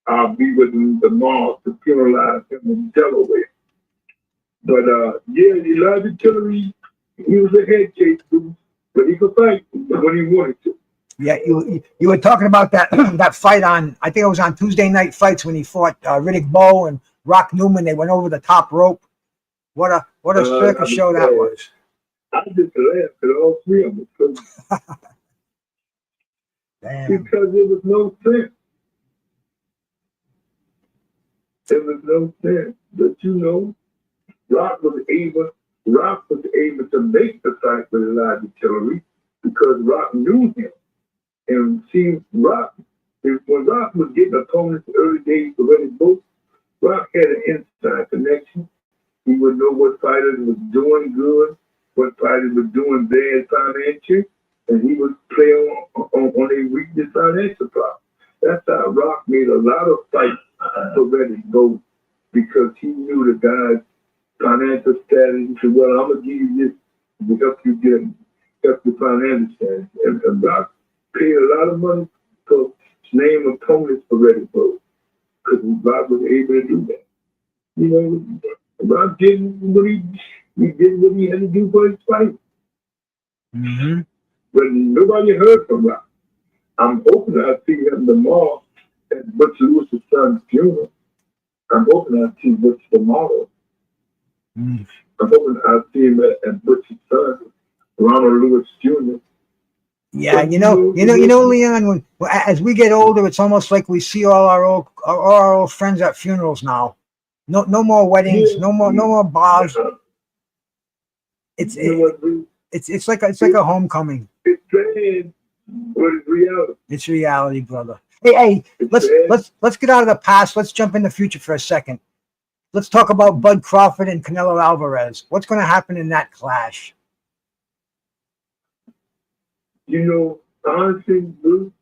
I'll be with him tomorrow to funeralize him in Delaware. But yeah, Elijah Tillery, he was a head case, but he could fight when he wanted to. Yeah, you were talking about that that fight on, I think it was on Tuesday Night Fights when he fought Riddick Bowe and Rock Newman. They went over the top rope. What a circus show that was. I just laughed at all three of them Damn. because there was no sense. There was no sense. But you know, Rock was able to make the fight with Elijah Tillery because Rock knew him. And see, when Rock was getting opponents in the early days for Ready Boat, Rock had an inside connection. He would know what fighters was doing good, what fighters were doing bad financially, and he would play on a weakness financial problem. That's how Rock made a lot of fights for Ready Boat because he knew the guy's financial status. He said, well, I'm going to give you this to help you help your financial status. And Rock paid a lot of money to name opponents for Ready Boat because Rock was able to do that. You know, Rock did what he did what he had to do for his fight. Mm-hmm. But nobody heard from Rock. I'm hoping I'll see him tomorrow at Butch Lewis's son's funeral. I'm hoping I'll see Butch tomorrow. Mm. I'm hoping I'll see him at Butch's son, Ronald Lewis Jr. Yeah, you know, Leon. As we get older, it's almost like we see all our old friends at funerals now. No more weddings, no more bars. It's like a homecoming. It's sad, but it's reality. It's reality, brother. Hey, let's get out of the past. Let's jump in the future for a second. Let's talk about Bud Crawford and Canelo Alvarez. What's going to happen in that clash? You know, honestly, Bruce,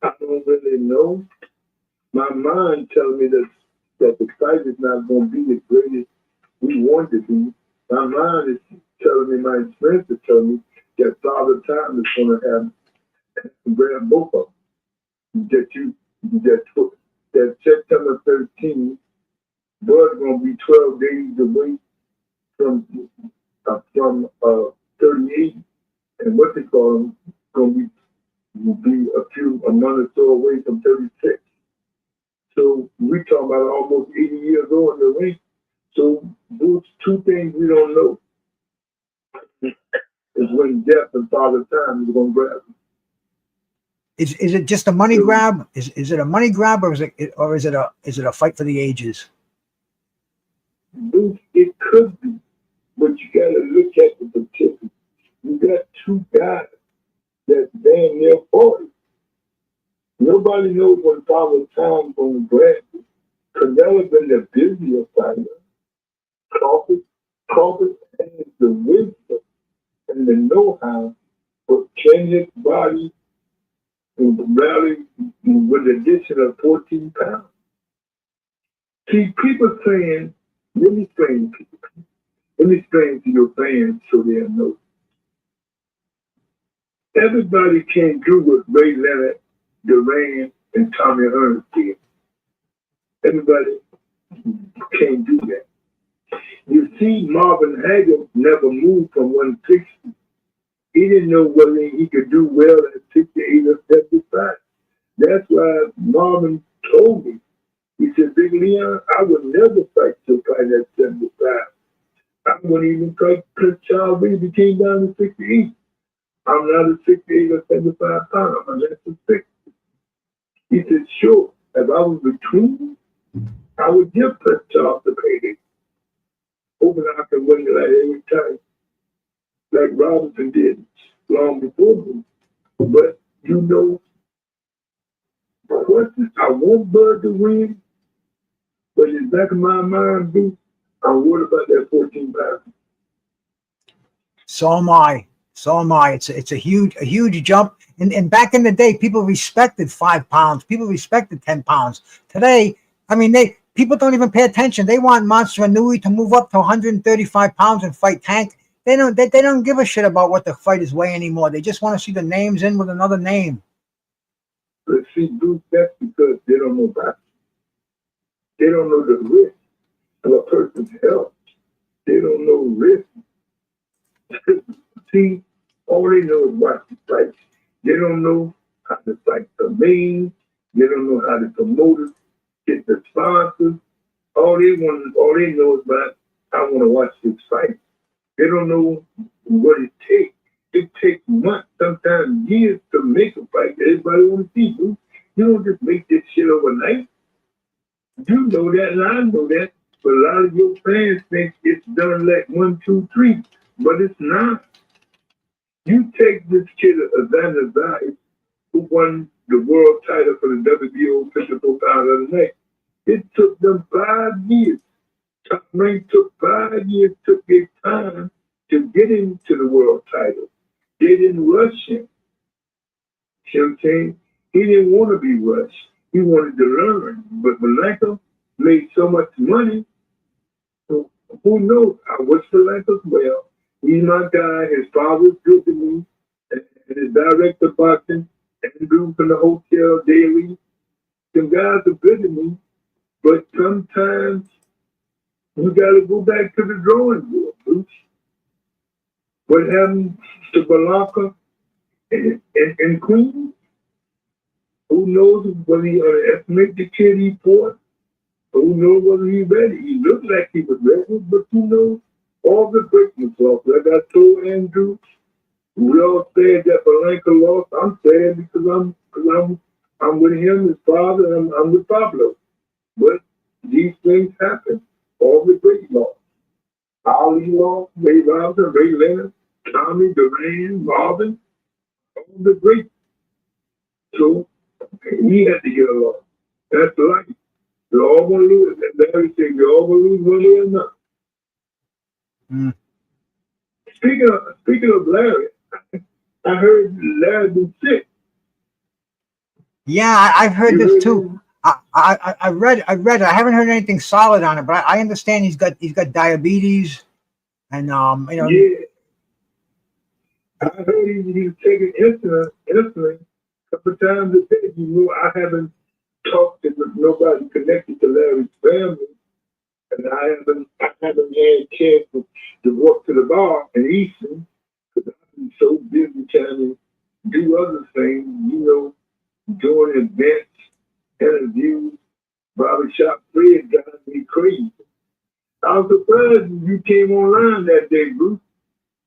I don't really know. My mind tells me that the fight is not going to be the greatest we want it to be. My mind is telling me, my experience is telling me that Father Time is going to have grab both of them. That September 13th, Bud's going to be 12 days away from 38, and what they call him going to be a month or so away from 36. So we talking about almost 80 years old in the ring. So those two things we don't know is when Death and Father Time is going to grab him. Is it just a money grab? Is it a money grab, or is it a fight for the ages? It could be, but you got to look at the particulars. You got two guys that's damn near 40. Nobody knows when Father Time's going to grab him. Canelo been the busier fighter. Crawford has the wisdom and the know-how for changing his body and rally with an addition of 14 pounds. See, people saying, let me explain to your fans so they'll know. Everybody can't do what Ray Leonard, Duran, and Tommy Hearns did. Everybody can't do that. You see, Marvin Hagler never moved from 160. He didn't know whether he could do well at 68 or 75. That's why Marvin told me, he said, Big Leon, I would never fight to fight at 75. I wouldn't even fight because Charles Lee came down to 68. I'm not a 68 or 75 pounder. I'm less than 60. He said, sure, if I was between, I would give Charles the payday. Hoping I can win it like every time, like Robinson did long before me. But you know, I want Bud to win, but in the back of my mind, Bruce, I'm worried about that 14 pounds. So am I. It's a huge jump. And back in the day, people respected 5 pounds. People respected 10 pounds. Today, I mean, people don't even pay attention. They want Monster Inoue to move up to 135 pounds and fight Tank. They don't give a shit about what the fighters weigh anymore. They just want to see the names in with another name. But see, Bruce, that's because they don't know boxing. They don't know the risk of a person's health. They don't know risk. See, all they know is watch the fight. They don't know how to fight the main. They don't know how to promote it, get the sponsors. All they know is about, I want to watch this fight. They don't know what it takes. It takes months, sometimes years to make a fight. Everybody want to see you. You don't just make this shit overnight. You know that, and I know that. But a lot of your fans think it's done like 1, 2, 3, but it's not. You take this kid, Xander Zayas, who won the world title for the WBO 54 pound of the night. It took them 5 years. Top Rank took 5 years, took their time to get him to the world title. They didn't rush him. You know what I'm saying? He didn't want to be rushed. He wanted to learn. But Malenko made so much money. So who knows? I wish Malenko well. He's my guy. His father's good to me. And his director of boxing, Andrew from the Hotel Daily. Some guys are good to me. But sometimes you got to go back to the drawing board, Bruce. What happened to Balaka and Queen? Who knows whether he underestimated the kid he fought? Who knows whether he's ready? He looked like he was ready, but who knows? All the greatness lost. Like I told Andrew, we all said that Malenko lost. I'm sad because I'm with him, his father, and I'm with Pablo. But these things happen. All the great lost. Ali lost, Ray Robinson, Ray Leonard, Tommy, Duran, Marvin, all the great. So he had to get a loss. That's life. You're all going to lose. And Larry said, you're all going to lose one way or another. Mm. Speaking of Larry, I heard Larry been sick. Yeah, I've heard You this heard too. him? I read it. I haven't heard anything solid on it, but I understand he's got diabetes, and Yeah. I heard he was taking insulin a couple times a day. You know, I haven't talked to nobody connected to Larry's family, and I haven't had a chance to walk to the bar in Easton because I've been so busy trying to do other things, you know, doing events, interviews. Barbershop Fred got me crazy. I was surprised you came online that day, Bruce.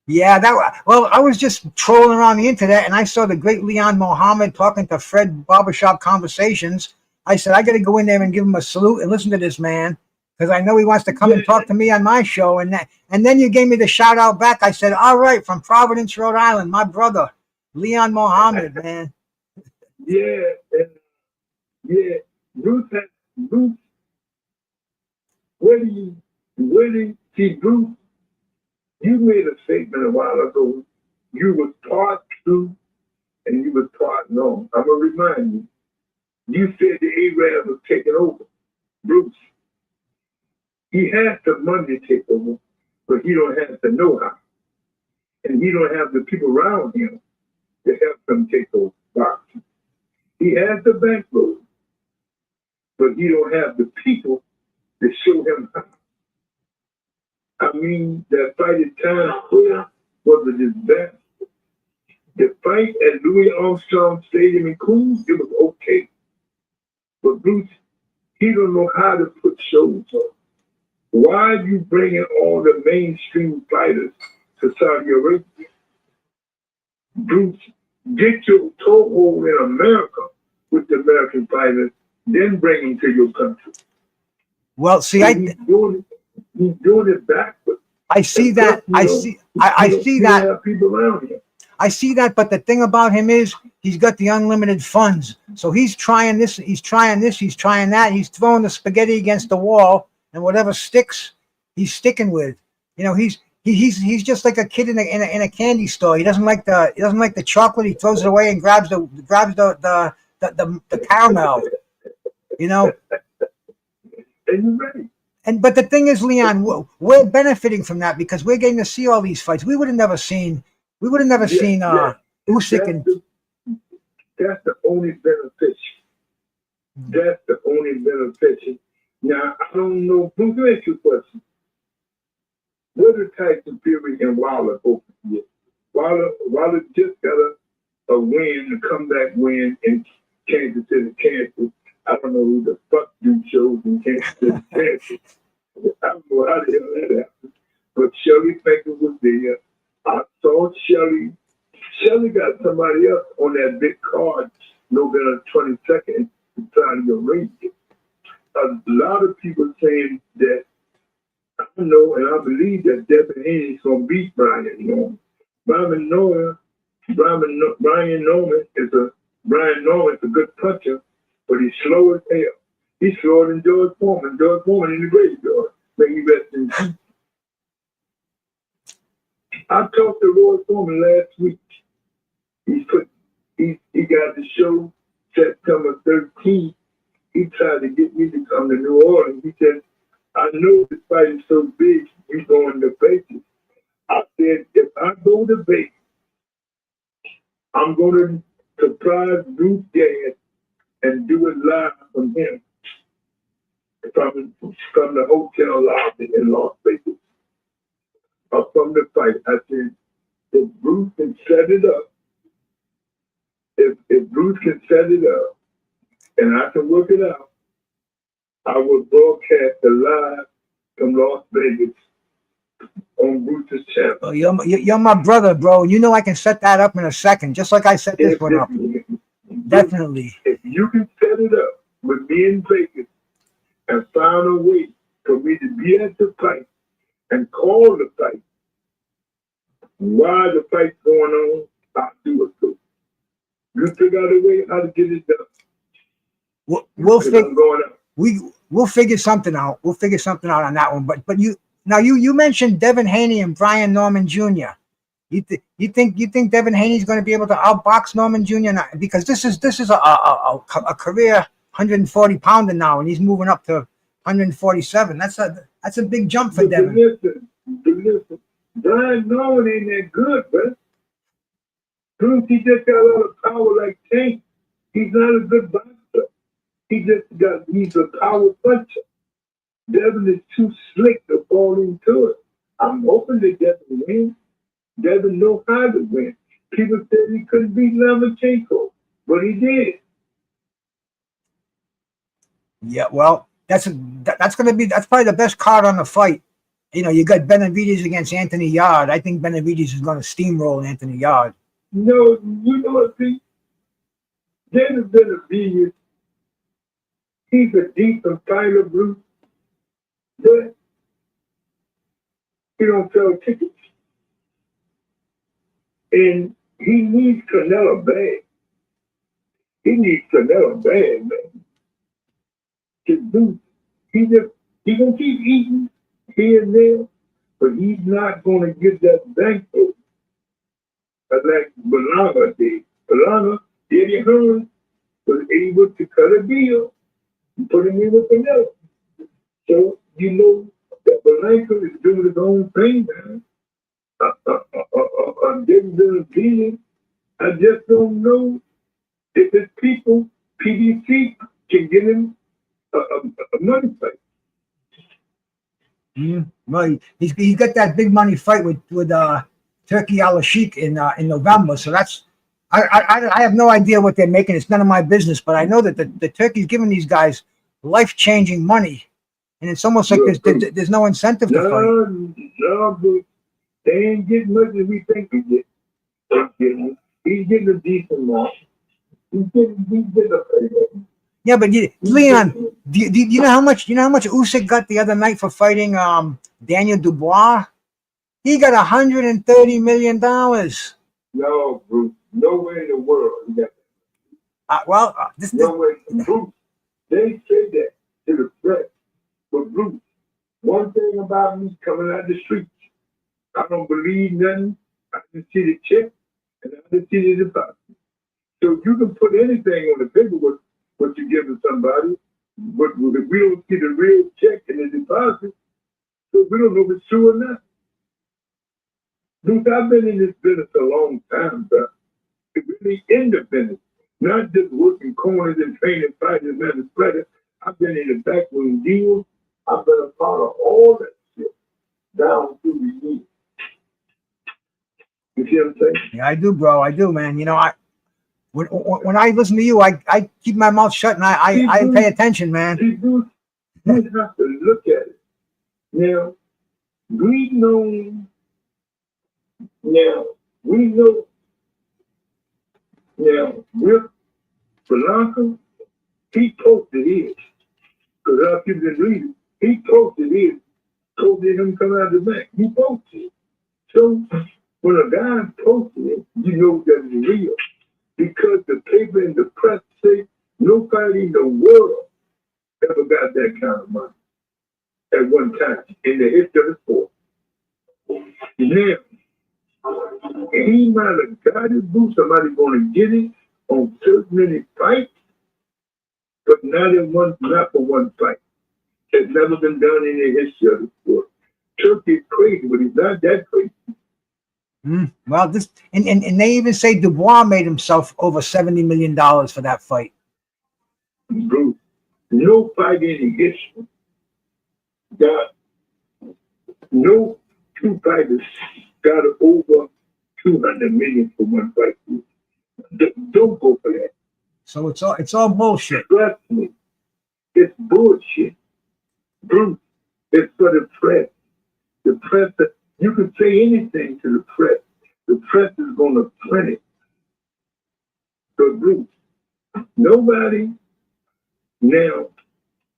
yeah, I was just trolling around the internet, and I saw the great Leon Mohammed talking to Fred Barbershop Conversations. I said I got to go in there and give him a salute and listen to this man because I know he wants to come and talk to me on my show. And then you gave me the shout out back. I said, all right, from Providence, Rhode Island, my brother Leon Mohammed, man. Yeah, and yeah, Bruce, where do you see, Bruce? You made a statement a while ago. You was taught true and you was taught no. I'm gonna remind you. You said the Arab was taking over. Bruce, he has the money to take over, but he don't have the know-how. And he don't have the people around him to help him take over boxing. He has the bankroll, but he don't have the people to show him how. I mean, that fight at Times Square was a disaster. The fight at Louis Armstrong Stadium in Queens, it was okay. But Bruce, he don't know how to put shows on. Why are you bringing all the mainstream fighters to Saudi Arabia? Bruce, get your toehold in America with the American fighters, then bring them to your country. Well, see, he's doing it backwards. I see that. I see that. People around him. I see that, but the thing about him is he's got the unlimited funds. So he's trying this, he's trying that. He's throwing the spaghetti against the wall, and whatever sticks, he's sticking with. You know, he's just like a kid in a candy store. He doesn't like the chocolate. He throws it away and grabs the caramel. You know. And you're right. But the thing is, Leon, we're benefiting from that because we're getting to see all these fights. We would have never seen Usyk and. That's the only beneficial. That's the only beneficial. Now, I don't know. Let me ask you a question. What are Tyson Fury and Wilder both get? Wilder just got a win, a comeback win in Kansas City, Kansas. I don't know who the fuck do shows in Kansas City, Kansas. I don't know how the hell that happened. but Shirley Baker was there. I saw Shirley. Shirley got somebody else on that big card, November 22nd, trying to arrange it. A lot of people saying that I know and I believe that Devin Haney is going to beat Brian Norman. Brian Norman is a good puncher, but he's slow as hell. He's slower than George Foreman. George Foreman in the graveyard. May he rest in peace. I talked to Roy Foreman last week. He got the show September 13th. He tried to get me to come to New Orleans. He said, I know this fight is so big, you're going to Vegas. I said, if I go to Vegas, I'm going to surprise Bruce Gadd and do it live from him. From the hotel lobby in Las Vegas. From the fight. I said, if Bruce can set it up, if Bruce can set it up and I can work it out, I will broadcast the live from Las Vegas on Bruce's channel. Oh, you're my brother, bro. You know I can set that up in a second, just like I set this one up. Definitely. If you can set it up with me in Vegas and find a way for me to be at the fight and call the fight while the fight's going on, I'll do it too. You figure out a way how to get it done. We'll figure something out. We'll figure something out on that one. But you mentioned Devin Haney and Brian Norman Jr. You think Devin Haney's going to be able to outbox Norman Jr. now? Because this is a career 140-pounder now, and he's moving up to 147. That's a big jump for Devin. Listen, Brian Norman ain't that good, man. Bruce, he just got a lot of power like Tank. He's not a good boxer. He's a power puncher. Devin is too slick to fall into it. I'm hoping that Devin wins. Devin knows how to win. People said he couldn't beat Lomachenko, but he did. Yeah, well, that's probably the best card on the fight. You know, you got Benavidez against Anthony Yard. I think Benavidez is going to steamroll Anthony Yard. No, you know what, Pete? Dennis Benavidez, he's a decent fighter, Bruce, but he don't sell tickets. And he needs Canelo bad. He needs Canelo bad, man. He gonna keep eating here and there, but he's not gonna get that banquet like Belanga did. Belanga, Eddie Hearn, was able to cut a deal and put him in with Canelo. So you know that Belanga is doing his own thing, man. David Benavidez, I just don't know if his people, PBC, can get him a money fight. Well, he's got that big money fight with Turkey Al-Sheikh in November. So that's I have no idea what they're making. It's none of my business. But I know that the Turkey's giving these guys life-changing money, and it's almost like there's no incentive to fight. No, but they ain't getting much as we think he get. He's getting a decent amount. He's getting a payday. Yeah, but Leon, do you know how much Usyk got the other night for fighting Daniel Dubois? He got $130 million. No, Bruce. No way in the world he got that. No way. Bruce, they say that to the press. But Bruce, one thing about me coming out the streets, I don't believe nothing. I just see the check and I just see the deposit. So you can put anything on the paper what you give to somebody, but if we don't see the real check and the deposit, so we don't know if it's true or not. Dude, I've been in this business a long time, bro. It's really independent, not just working corners and training fighters and the spreader. I've been in the backroom deals. I've been a part of all that shit down through the years. You see what I'm saying? Yeah, I do, bro. I do, man. You know, when I listen to you, I keep my mouth shut and I pay attention, man. You have to look at it. Now, we know now, we know now with Blanca, he posted his. Because other people didn't read it. He posted his. Posted him come out of the bank. He posted it. So when a guy posted it, you know that it's real. Because the paper and the press say nobody in the world ever got that kind of money at one time in the history of the sport. Now, he might have got it, boo. Somebody going to get it on so many fights, but not for one fight. It's never been done in the history of the sport. Turkey's crazy, but he's not that crazy. Well, this and they even say Dubois made himself over $70 million for that fight. Bruce, no fight in history got no two fighters got over 200 million for one fight. Don't go for that. So it's all bullshit. Trust me, it's bullshit. Bruce, it's for the press. The press, you can say anything to the press. The press is going to print it. So, Bruce, nobody now,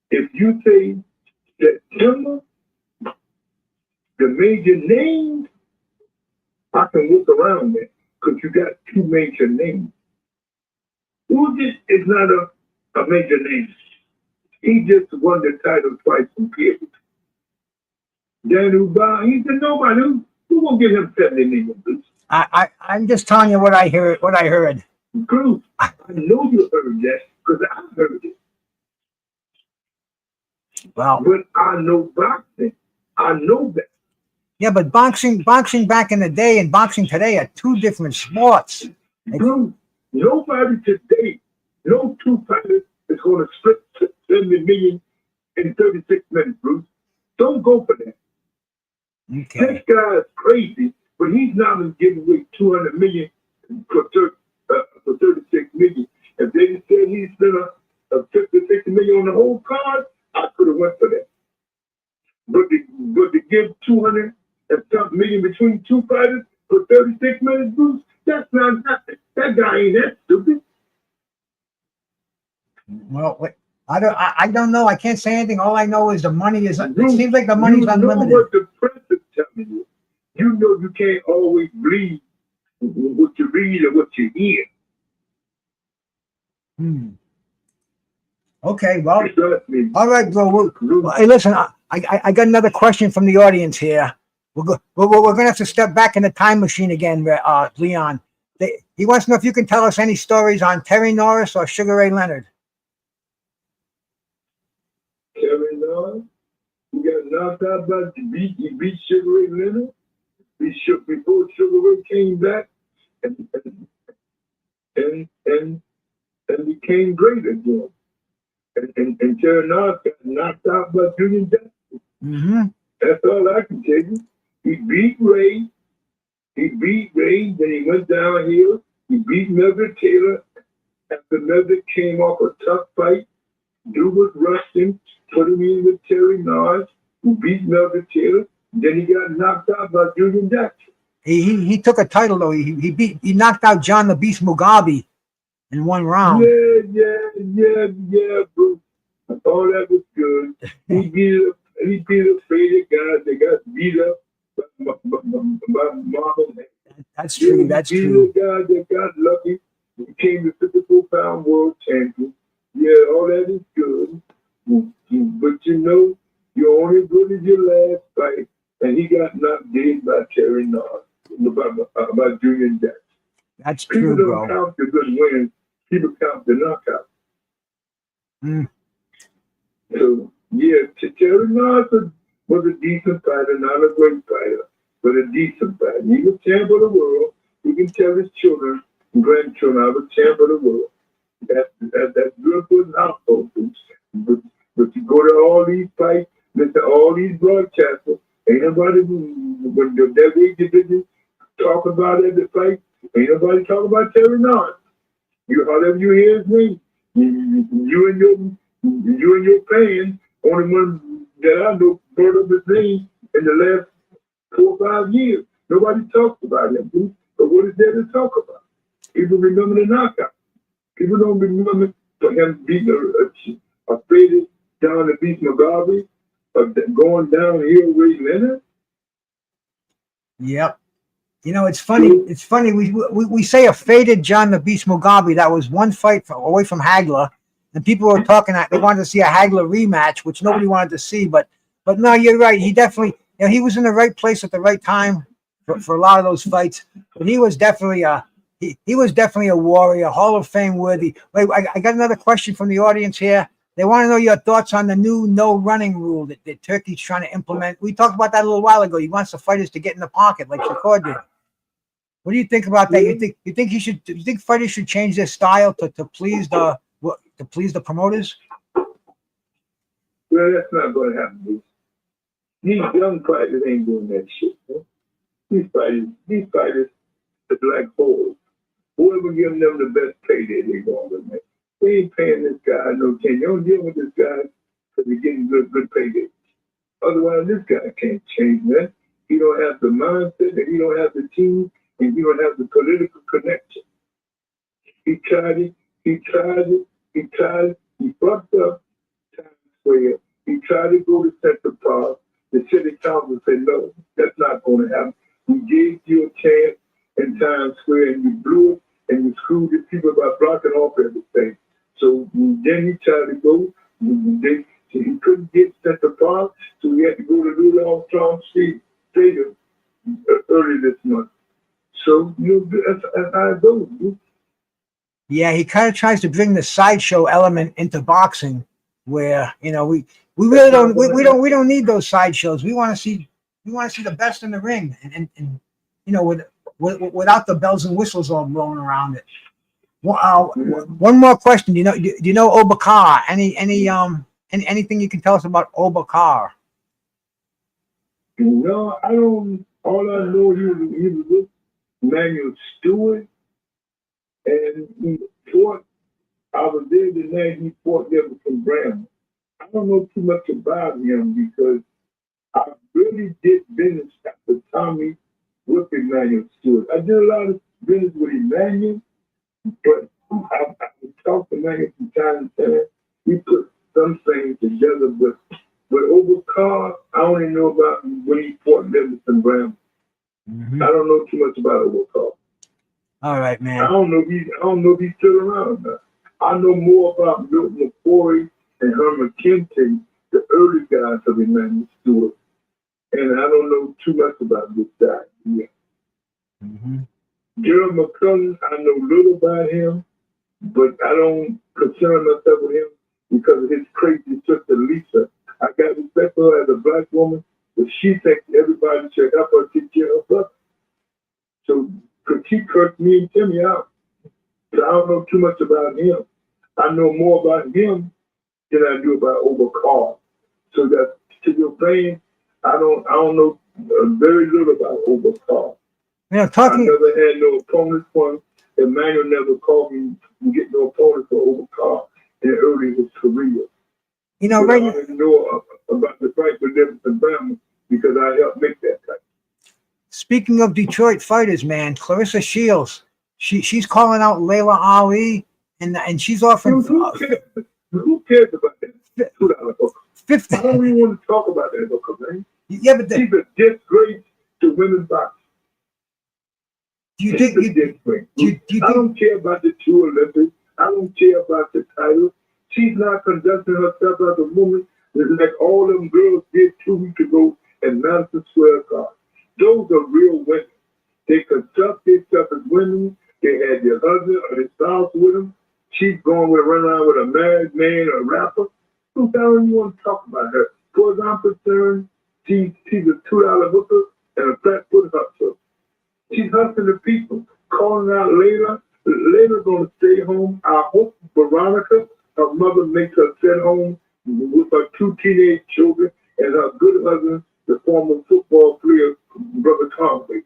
if you say September, the major names, I can look around there because you got two major names. Usyk is not a major name. He just won the title twice from Pierce. Daniel Dubois, he's a nobody. Who won't give him 70 million? I'm just telling you what I heard. Bruce, I know you heard that because I heard it. Well, but I know boxing. I know that. Yeah, but boxing back in the day and boxing today are two different sports. Bruce, nobody today, no two fighters is going to split 70 million in 36 minutes, Bruce. Don't go for that. Okay. This guy is crazy, but he's not going to give away 200 million for 36 million. If they said he spent a 50 million on the whole card, I could have went for that. But to give 200 and something million between two fighters for 36 minutes, Bruce, that's not nothing. That guy ain't that stupid. Well, I don't know. I can't say anything. All I know is the money is. It seems like the money's unlimited. You know what the press is telling you. You know you can't always believe what you read or what you hear. Okay, well, all right, bro. Hey, listen, I got another question from the audience here. We're gonna have to step back in the time machine again, Leon. He wants to know if you can tell us any stories on Terry Norris or Sugar Ray Leonard. Terry Norris, he got knocked out by he beat Sugar Ray Leonard. Before Sugar Ray came back and became great again. And Terry Norris got knocked out by Julian Jackson. That's all I can tell you. He beat Ray. Then he went downhill. He beat Melvin Taylor. After Melvin came off a tough fight, Dumas rushed him, put him in with Terry Norris, who beat Melvin Taylor. Then he got knocked out by Julian Jackson. He took a title though. He knocked out John the Beast Mugabe in one round. Yeah, Bruce. All that was good. He beat a faded guys that got beat up by Marlon. That's true. That's true. He guy that got lucky. Became the 54-pound world champion. Yeah, all that is good. But you know, you're only good as your last fight. And he got knocked dead by Terry Norris, by Julian Jackson. That's true, bro. People don't count the good wins. People count the knockout. So, yeah, Terry Norris was a decent fighter, not a great fighter, but a decent fighter. He was champ of the world. He can tell his children and grandchildren, I was champ of the world. That's good for his household. But you go to all these fights, listen to all these broadcasters, ain't nobody, when the WWE division talk about it at the fight, ain't nobody talk about Terry Norris. However you hear his name, you and your fans, only one that I know brought up his name in the last 4 or 5 years. Nobody talks about him, dude. But what is there to talk about? People remember the knockout. People don't remember for him beating a faded down the beast Mugabe, going downhill with Leonard. Yep. You know, it's funny. It's funny. We say a faded John the Beast Mugabe. That was one fight away from Hagler, and people were talking that they wanted to see a Hagler rematch, which nobody wanted to see. But no, you're right. He definitely, you know, he was in the right place at the right time for a lot of those fights. But he was definitely he was definitely a warrior, Hall of Fame worthy. Wait, I got another question from the audience here. They want to know your thoughts on the new no running rule that Turkey's trying to implement. We talked about that a little while ago. He wants the fighters to get in the pocket like Shakur did. What do you think about that? You think fighters should change their style to please the promoters? Well, that's not going to happen. These young fighters ain't doing that shit. Man. These fighters are like holes. Whoever giving them the best payday, they going to make. We ain't paying this guy no change. You don't deal with this guy because he's getting good payday. Otherwise, this guy can't change, man. He don't have the mindset, and he don't have the team, and he don't have the political connection. He tried it. He fucked up Times Square. He tried to go to Central Park. The city council said, no, that's not going to happen. We gave you a chance in Times Square, and you blew it, and you screwed the people by blocking off everything. So then he tried to go. He couldn't get Central Park, so he had to go to Louis Armstrong Stadium early this month. So, you know, that's how it goes. Yeah, he kind of tries to bring the sideshow element into boxing, where, you know, we really don't need those sideshows. We want to see the best in the ring, and you know, without the bells and whistles all blowing around it. One more question. Do you know Obakar? Anything you can tell us about Obakar? No, I don't. All I know, he was with Manuel Stewart, and he fought. I was there the night he fought there from Brown. I don't know too much about him because I really did business with Tommy with Emmanuel Stewart. I did a lot of business with Emmanuel, but I would talk to Emmanuel from time to time. We put some things together, but Obakar, I only know about when he fought Livingston Brown. Mm-hmm. I don't know too much about Obakar. All right, man. I don't know if he's still around now. I know more about Milton McCoy and Herman Kente, the early guys of Emmanuel Stewart. And I don't know too much about this guy yet. Mm-hmm. Gerald McCullough, I know little about him, but I don't concern myself with him because of his crazy sister Lisa. I got respect for her as a black woman, but she thinks everybody should help her take care of her brother. So, because she cursed me and Timmy out. So I don't know too much about him. I know more about him than I do about Obakar. So that to your thing, I don't know very little about Obakar. You know, I never had no opponents for him. Emmanuel never called me to get no opponents for Obakar in early his career. You know, but I didn't know about the fight with Livingston Brown because I helped make that fight. Speaking of Detroit fighters, man, Clarissa Shields, she's calling out Layla Ali, and she's offering. Who cares about that $2 hooker? I don't even want to talk about that hooker, man. Yeah, but she's a disgrace to women's boxing. Do you think? I don't care about the 2 Olympics. I don't care about the title. She's not conducting herself as a woman like all them girls did 2 weeks ago at Madison Square Garden. Those are real women. They conduct themselves as women. They had their husband or their spouse with them. She's going with run around with a married man or a rapper. Who the hell you want to talk about her? As far as I'm concerned, she's a $2 hooker and a flat foot hustler. She's hustling the people, calling out Layla. Layla's going to stay home. I hope Veronica, her mother, makes her sit home with her 2 teenage children and her good husband, the former football player, Brother Conway.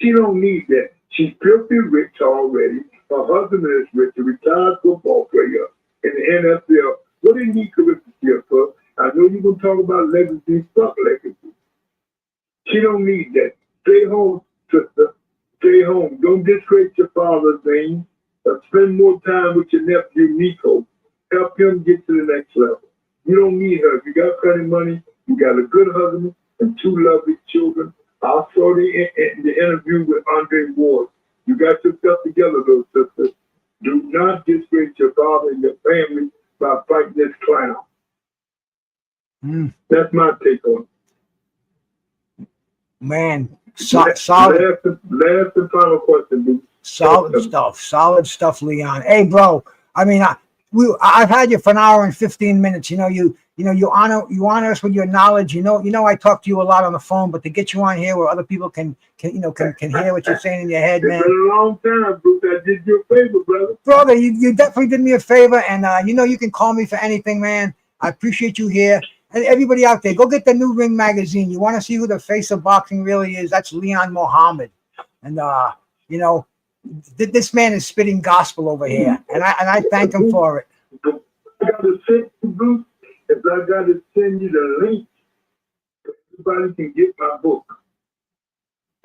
She don't need that. She's filthy rich already. Her husband is rich, a retired football player in the NFL. What do you need Clarissa Shields for? I know you're going to talk about legacy. Fuck legacy. She don't need that. Stay home, sister. Stay home. Don't disgrace your father's name. Spend more time with your nephew, Nico. Help him get to the next level. You don't need her. You got plenty of money. You got a good husband and 2 lovely children. I saw the interview with Andre Ward. You got yourself together, little sister. Do not disgrace your father and your family by fighting this clown. That's my take on it. Man, solid. Last and final question, dude. Solid stuff, Leon. Hey, bro. I mean, I've had you for an hour and 15 minutes. You honor us with your knowledge. You know, I talk to you a lot on the phone, but to get you on here where other people can hear what you're saying in your head, man. It's been a long time, Bruce. I did you a favor, brother. Brother, you definitely did me a favor, and you can call me for anything, man. I appreciate you here. And everybody out there, go get the new Ring magazine. You want to see who the face of boxing really is? That's Leon Muhammad. And this man is spitting gospel over here, and I thank him for it. I got to send you, Bruce. If I got to send you the link, everybody can get my book.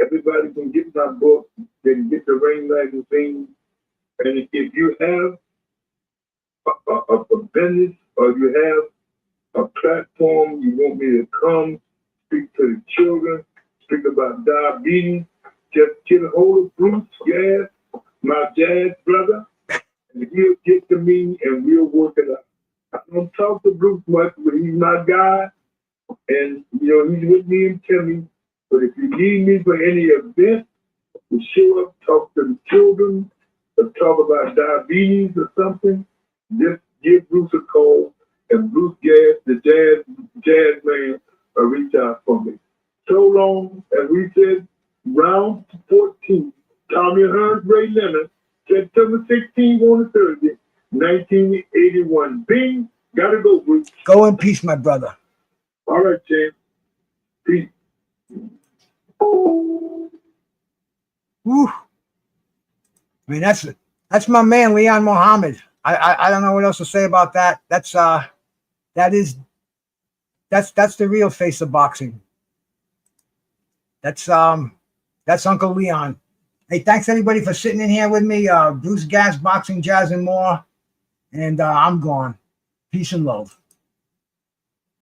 Everybody can get my book. They can get the Ring magazine. And if you have a business or you have a platform, you want me to come speak to the children, speak about diabetes, just get a hold of Bruce Jazz, my jazz brother, and he'll get to me and we'll work it out. I don't talk to Bruce much, but he's my guy, and he's with me and Timmy. But if you need me for any event, to show up, talk to the children, or talk about diabetes or something, just give Bruce a call, and Bruce Gas, the jazz man, will reach out for me. So long, as we said, round 14, Tommy Hearns, Ray Leonard, September 16th on a Thursday, 1981. Bing, gotta go, Bruce. Go in peace, my brother. All right, champ. Peace. Whew. I mean, that's my man, Leon Muhammad. I don't know what else to say about that. That's the real face of boxing. That's Uncle Leon. Hey, thanks everybody for sitting in here with me. Bruce Gas, Boxing, Jazz, and more. And I'm gone. Peace and love.